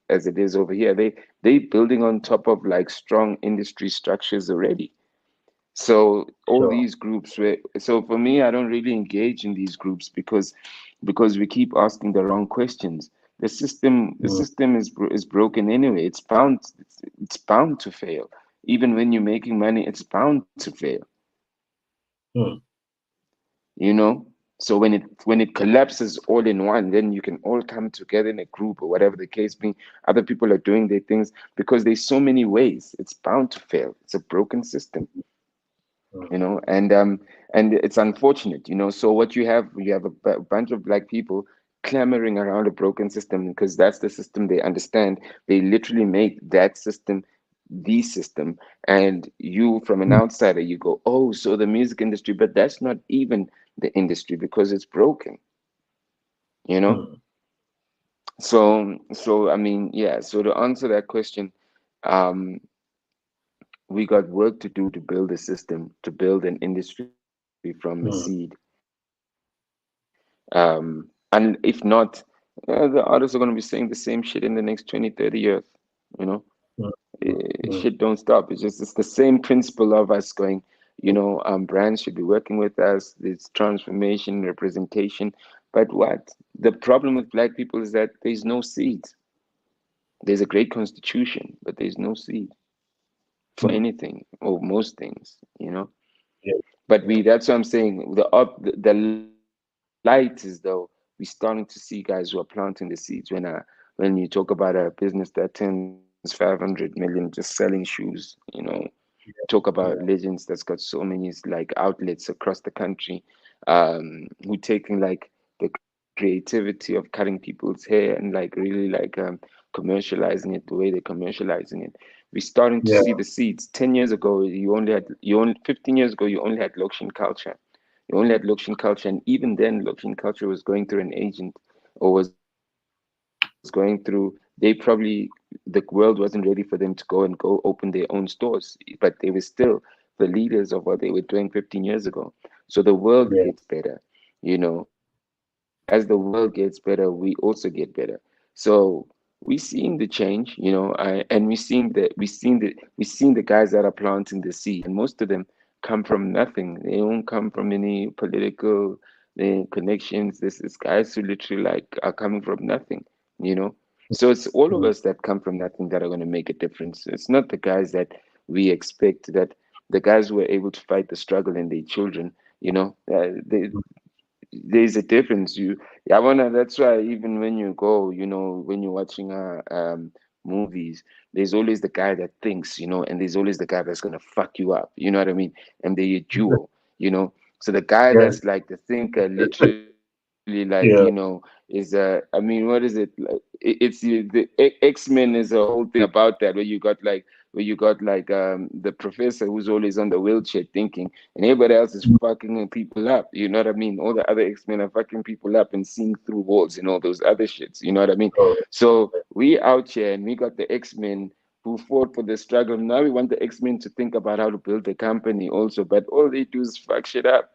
over here? They building on top of like strong industry structures already. So all Sure. these groups were, so for me, I don't really engage in these groups because we keep asking the wrong questions. The Mm. system is broken anyway. It's bound to fail. Even when you're making money, it's bound to fail. Mm. You know. So when it collapses all in one, then you can all come together in a group or whatever the case be. Other people are doing their things because there's so many ways. It's bound to fail. It's a broken system. Mm. And it's unfortunate. So what you have a bunch of black people clamoring around a broken system because that's the system they understand. They literally make that system the system, and you from an Mm. outsider, you go, oh, so the music industry, but that's not even the industry because it's broken you know Mm. so I mean, yeah, so to answer that question, um we got work to do to build a system, to build an industry from a seed. And if not, the artists are going to be saying the same shit in the next 20-30 years. you know Mm. Shit don't Mm. stop. It's the same principle of us going, brands should be working with us, this transformation, representation. But what the problem with black people is that there's no seeds. There's a great constitution, but there's no seed for Mm. anything or most things. Yeah. But Yeah. that's what I'm saying. The light is though we're starting to see guys who are planting the seeds. When you talk about a business that turns 500 million just selling shoes. Talk about Yeah. legends that's got so many like outlets across the country, who taking like the creativity of cutting people's hair and like really like commercializing it the way they're commercializing it. We're starting to Yeah. see the seeds. 10 years ago, you only 15 years ago, you only had Lokshin culture. You only had Lokshin culture, and even then, Lokshin culture was going through an agent, or was going through. They probably, the world wasn't ready for them to go and go open their own stores, but they were still the leaders of what they were doing 15 years ago. So the world gets Yeah. better. As the world gets better, we also get better. So we're seeing the change, and we're seeing the guys that are planting the seed, and most of them come from nothing. They don't come from any political connections. This is guys who literally like are coming from nothing, you know. So it's all of Mm, us that come from nothing that are going to make a difference. It's not the guys that we expect, that the guys who were able to fight the struggle and their children, there's a difference. Yeah, wanna. That's why even when you go, when you're watching movies, there's always the guy that thinks, and there's always the guy that's gonna fuck you up. You know what I mean? And they're a duo. So the guy yeah, that's like the thinker, literally, like yeah, is I mean, what is it? Like, X-Men is a whole thing about that, where you got like the professor who's always on the wheelchair thinking, and everybody else is fucking people up. You know what I mean? All the other X-Men are fucking people up and seeing through walls and all those other shits. You know what I mean? oh, So we out here and we got the X-Men who fought for the struggle. Now we want the X-Men to think about how to build a company also, but all they do is fuck shit up,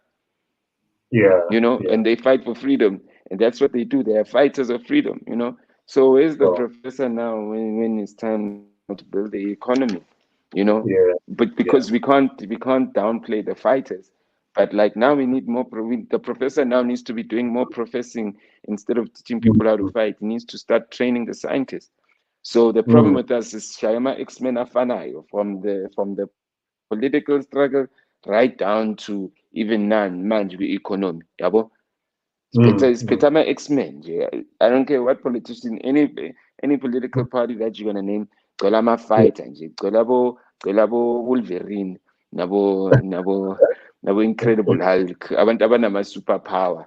yeah, yeah, and they fight for freedom. And that's what they do. They are fighters of freedom. So where's the oh, professor now when it's time now to build the economy? you know yeah, but because yeah, we can't downplay the fighters, but like now we need more the professor now needs to be doing more professing. Instead of teaching mm, people how to fight, he needs to start training the scientists. So the problem mm, with us is Shayama X-Men afanayo from the political struggle right down to even manje economy. Yabo? It's mm. better my X-Men nje. I don't care what politician, any political party that you're gonna name, call ama Yeah, fighter nje. Call abo Wolverine, nabo Incredible Hulk, abantu abanama superpower,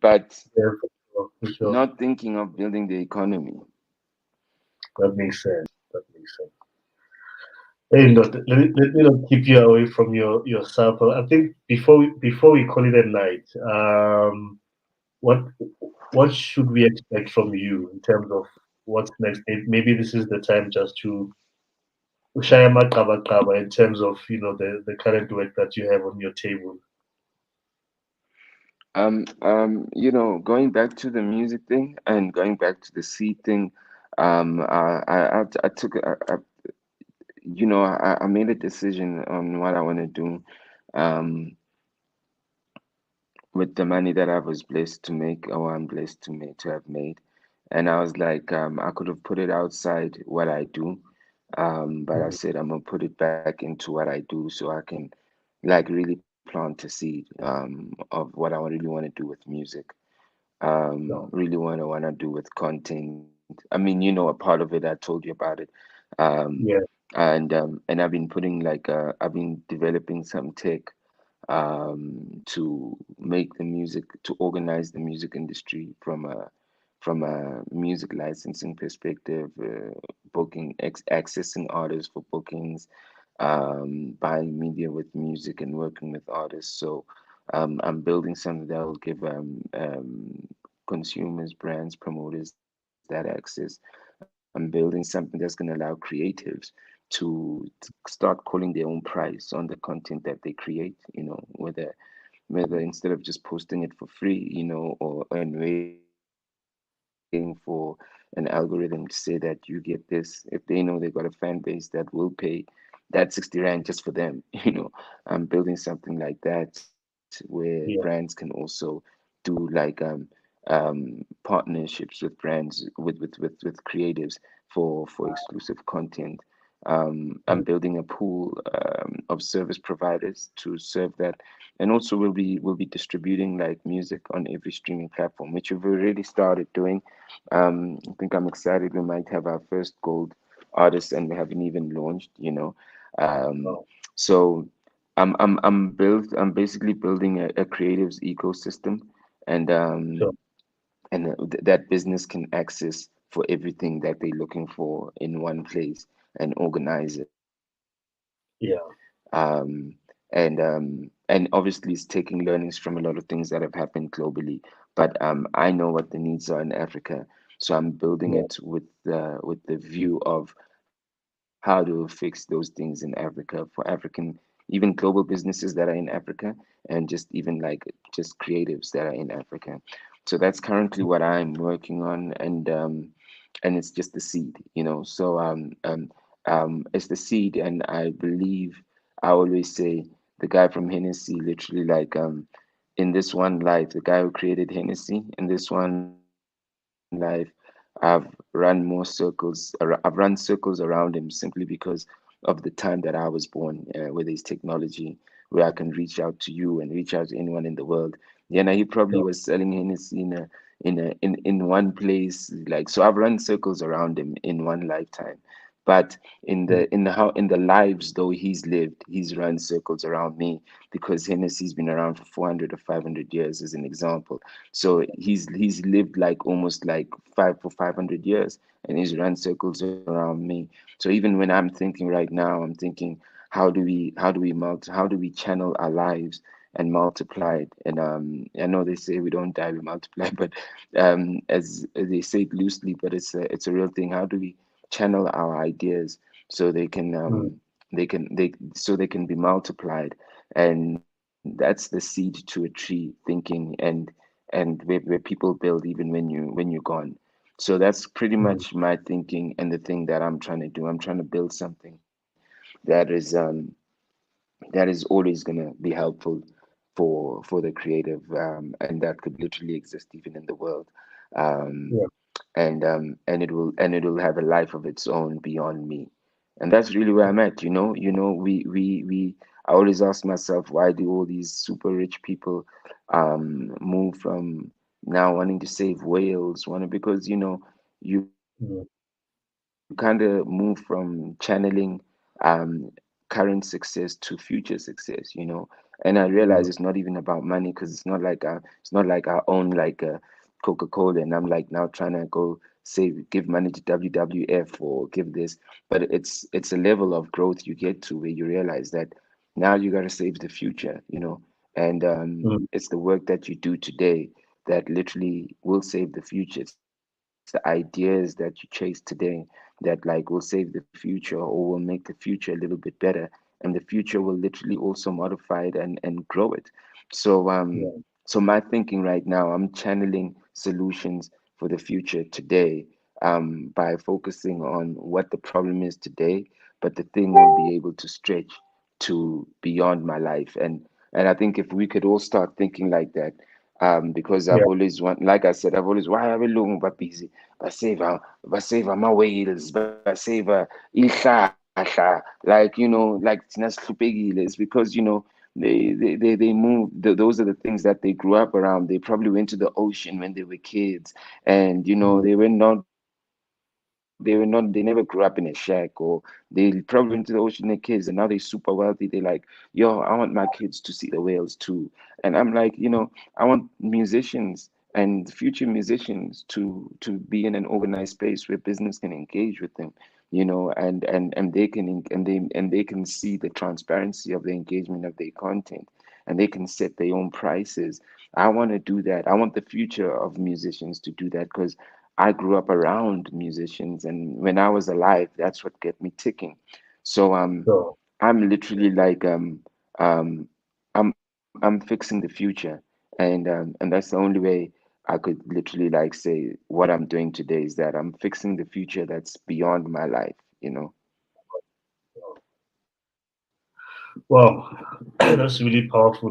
but yeah, for sure, for sure. not thinking of building the economy. That makes sense. That makes sense. Hey, not, let me not keep you away from your sample. I think before we call it a night, what what should we expect from you in terms of what's next? Maybe this is the time just to share kaba in terms of the current work that you have on your table. Going back to the music thing and going back to the seed thing, I took, I made a decision on what I want to do, um, with the money that I was blessed to make, or I'm blessed to have made. And I was like, I could have put it outside what I do, but I Mm, said I'm gonna put it back into what I do so I can like really plant a seed, of what I really want to do with music. no. Really want to do with content. I mean, a part of it I told you about it. Um, Yeah. and I've been putting I've been developing some tech, to make the music, to organize the music industry from a music licensing perspective, booking, accessing artists for bookings, buying media with music and working with artists. So I'm building something that will give consumers, brands, promoters that access. I'm building something that's going to allow creatives to start calling their own price on the content that they create, whether instead of just posting it for free, or and waiting for an algorithm to say that you get this. If they know they got a fan base that will pay that 60 rand just for them, I'm building something like that where brands can Yeah. also do partnerships with brands, with creatives for exclusive content. I'm Mm, building a pool, of service providers to serve that, and also we'll be distributing like music on every streaming platform, which we've already started doing. I think I'm excited. We might have our first gold artist, and we haven't even launched. Um, no. so I'm basically building a creatives ecosystem, and Sure. that business can access for everything that they're looking for in one place and organize it. Yeah. And obviously it's taking learnings from a lot of things that have happened globally, but I know what the needs are in Africa, so I'm building Yeah. it with the view of how to fix those things in Africa for African, even global businesses that are in Africa, and just even like just creatives that are in Africa. So that's currently what I'm working on, and and it's just the seed, it's the seed. And I believe, I always say, the guy from Hennessy, literally, like, in this one life, the guy who created Hennessy, in this one life, I've run more circles. I've run circles around him simply because of the time that I was born, with his technology, where I can reach out to you and reach out to anyone in the world. Yeah, now he probably sure. was selling Hennessy in one place. Like, so I've run circles around him in one lifetime. But in the lives though he's lived, he's run circles around me, because Hennessy's been around for 400 or 500 years, as an example. So he's lived like almost like 500 years, and he's run circles around me. So even when I'm thinking right now, I'm thinking, how do we channel our lives and multiply it? And I know they say we don't die, we multiply, but as they say it loosely, but it's a real thing. How do we channel our ideas so Mm, they can be multiplied? And that's the seed to a tree, thinking, and where people build even when you're gone. So that's pretty mm, much my thinking, and the thing that I'm trying to do. I'm trying to build something that is always gonna be helpful for the creative, and that could literally exist even in the world. um, yeah. and it'll have a life of its own beyond me. And that's really where I'm at. We I always ask myself, why do all these super rich people move from now wanting to save whales, wanting, because you kind of move from channeling um current success to future success, and I realize it's not even about money, because it's not like I own like a Coca-Cola, and I'm like now trying to go give money to WWF or give this. But it's a level of growth you get to, where you realize that now you got to save the future, and Mm, it's the work that you do today that literally will save the future. It's the ideas that you chase today that like will save the future, or will make the future a little bit better, and the future will literally also modify it and grow it. So yeah. so my thinking right now, I'm channeling solutions for the future today, by focusing on what the problem is today, but the thing will be able to stretch to beyond my life. And I think if we could all start thinking like that, because Yeah. I've always want, like I said, I've always, why are we looking but busy? Basave ama-whales, basave ihlahla, like thina sihluphekile. It's because they move. Those are the things that they grew up around. They probably went to the ocean when they were kids, and Mm, they never grew up in a shack, or they probably went to the ocean as kids, and now they're super wealthy. They're like, yo, I want my kids to see the whales too. And I'm like, I want musicians and future musicians to be in an organized space where business can engage with them, and they can and they can see the transparency of the engagement of their content, and they can set their own prices. I want to do that. I want the future of musicians to do that, because I grew up around musicians, and when I was alive, that's what kept me ticking. So sure. I'm literally like um I'm fixing the future, and that's the only way I could literally like say what I'm doing today is that I'm fixing the future that's beyond my life. Wow, that's really powerful.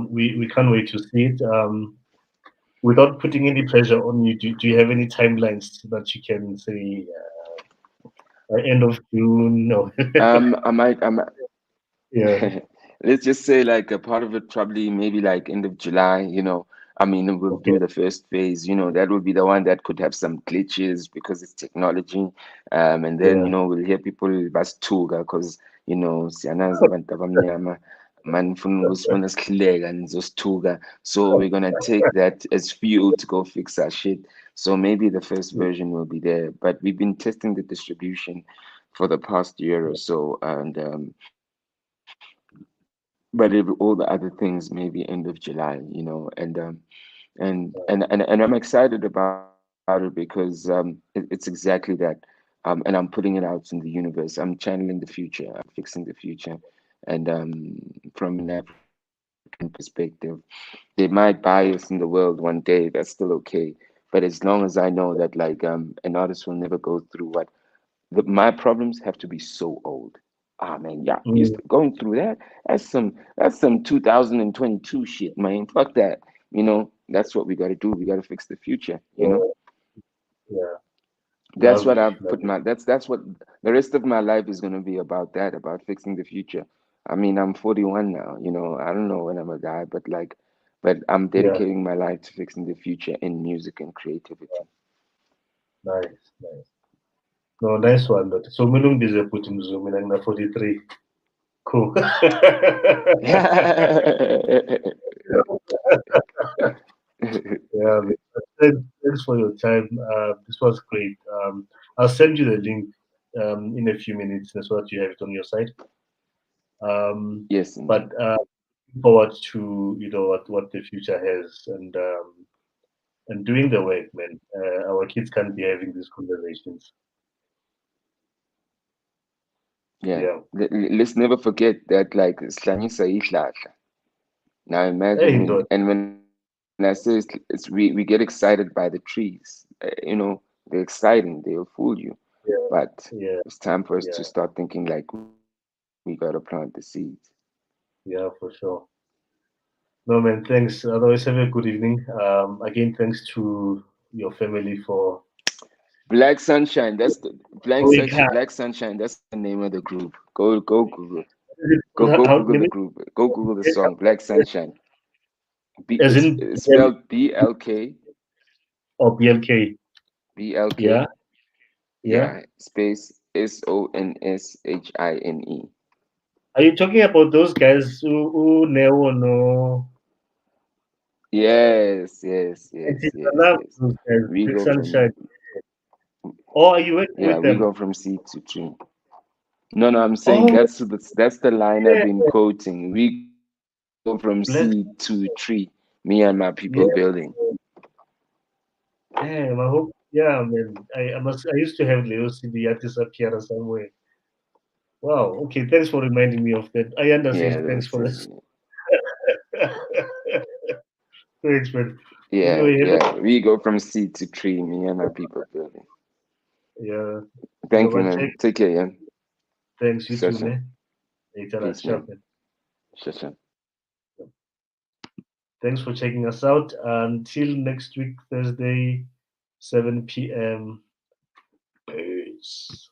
We can't wait to see it. Without putting any pressure on you, do you have any timelines that you can say, end of June? No. I might Yeah. let's just say like a part of it probably maybe like end of July. I mean, we'll Okay. do the first phase, that will be the one that could have some glitches because it's technology. And then, Yeah. we'll hear people basithuka because, siyanazi abantu abamnyama manifuna ukusibona sihleka nizosithuka. So we're gonna take that as fuel to go fix our shit. So maybe the first version will be there, but we've been testing the distribution for the past year or so, but all the other things maybe end of July. And I'm excited about it because it's exactly that. And I'm putting it out in the universe. I'm channeling the future. I'm fixing the future. And from an African perspective, they might buy us in the world one day. That's still okay. But as long as I know that like an artist will never go through what my problems have to be so old. Ah man, yeah, Mm, going through that. That's some 2022 shit, man. Fuck that. That's what we got to do. We got to fix the future. yeah, That's what lovely, I've put lovely. my. That's what the rest of my life is gonna be about. That about fixing the future. I mean, I'm 41 now. I don't know when I'm gonna die, but I'm Yeah, dedicating my life to fixing the future in music and creativity. nice, nice. No, nice one. But so Mulungize put him zoom in na 43. Cool. Yeah, man. Thanks for your time. This was great. I'll send you the link in a few minutes so that you have it on your side. Yes, indeed. But looking forward to what the future has and doing the work, man. Our kids can't be having these conversations. Yeah. Yeah. Let's never forget that like Slanyisa ihlahla. Now imagine Hey, when no, and when I say we get excited by the trees. They're exciting, they'll fool you. yeah, But yeah, it's time for us to yeah, start thinking like we gotta plant the seeds. yeah, for sure. No, man, thanks. Otherwise, have a good evening. Again, thanks to your family for Black Sunshine, that's the going hard. Black Sunshine, that's the name of the group. Go Google. Go How, Google let the me, group. Go Google the song Black Sunshine. as It's, in it's spelled or BLK. Yeah, BLK, yeah. yeah, space SONSHINE. Are you talking about those guys who never know? Yes. I love those guys. We Big go from Sunshine. Or are you working yeah, with we them? go from C to tree. No, I'm saying Oh, that's the line I've yeah, been quoting. We go from C to Black. tree. Me and my people Yeah, building. damn. I hope. Yeah, man. I used to have Leo CD at disappear somewhere. Wow. Okay. Thanks for reminding me of that. I Yeah, understand. Thanks those for this. things. Thanks, man. Yeah, Anyway, have a, yeah. We go from C to tree. Me and my people building. yeah. Thank you, But check. man. Take care, yeah. Thanks. You too, Sure. man. Later, Peace, ciao, man. man. Sure. Thanks for checking us out. Until next week, Thursday, 7 p.m. Peace.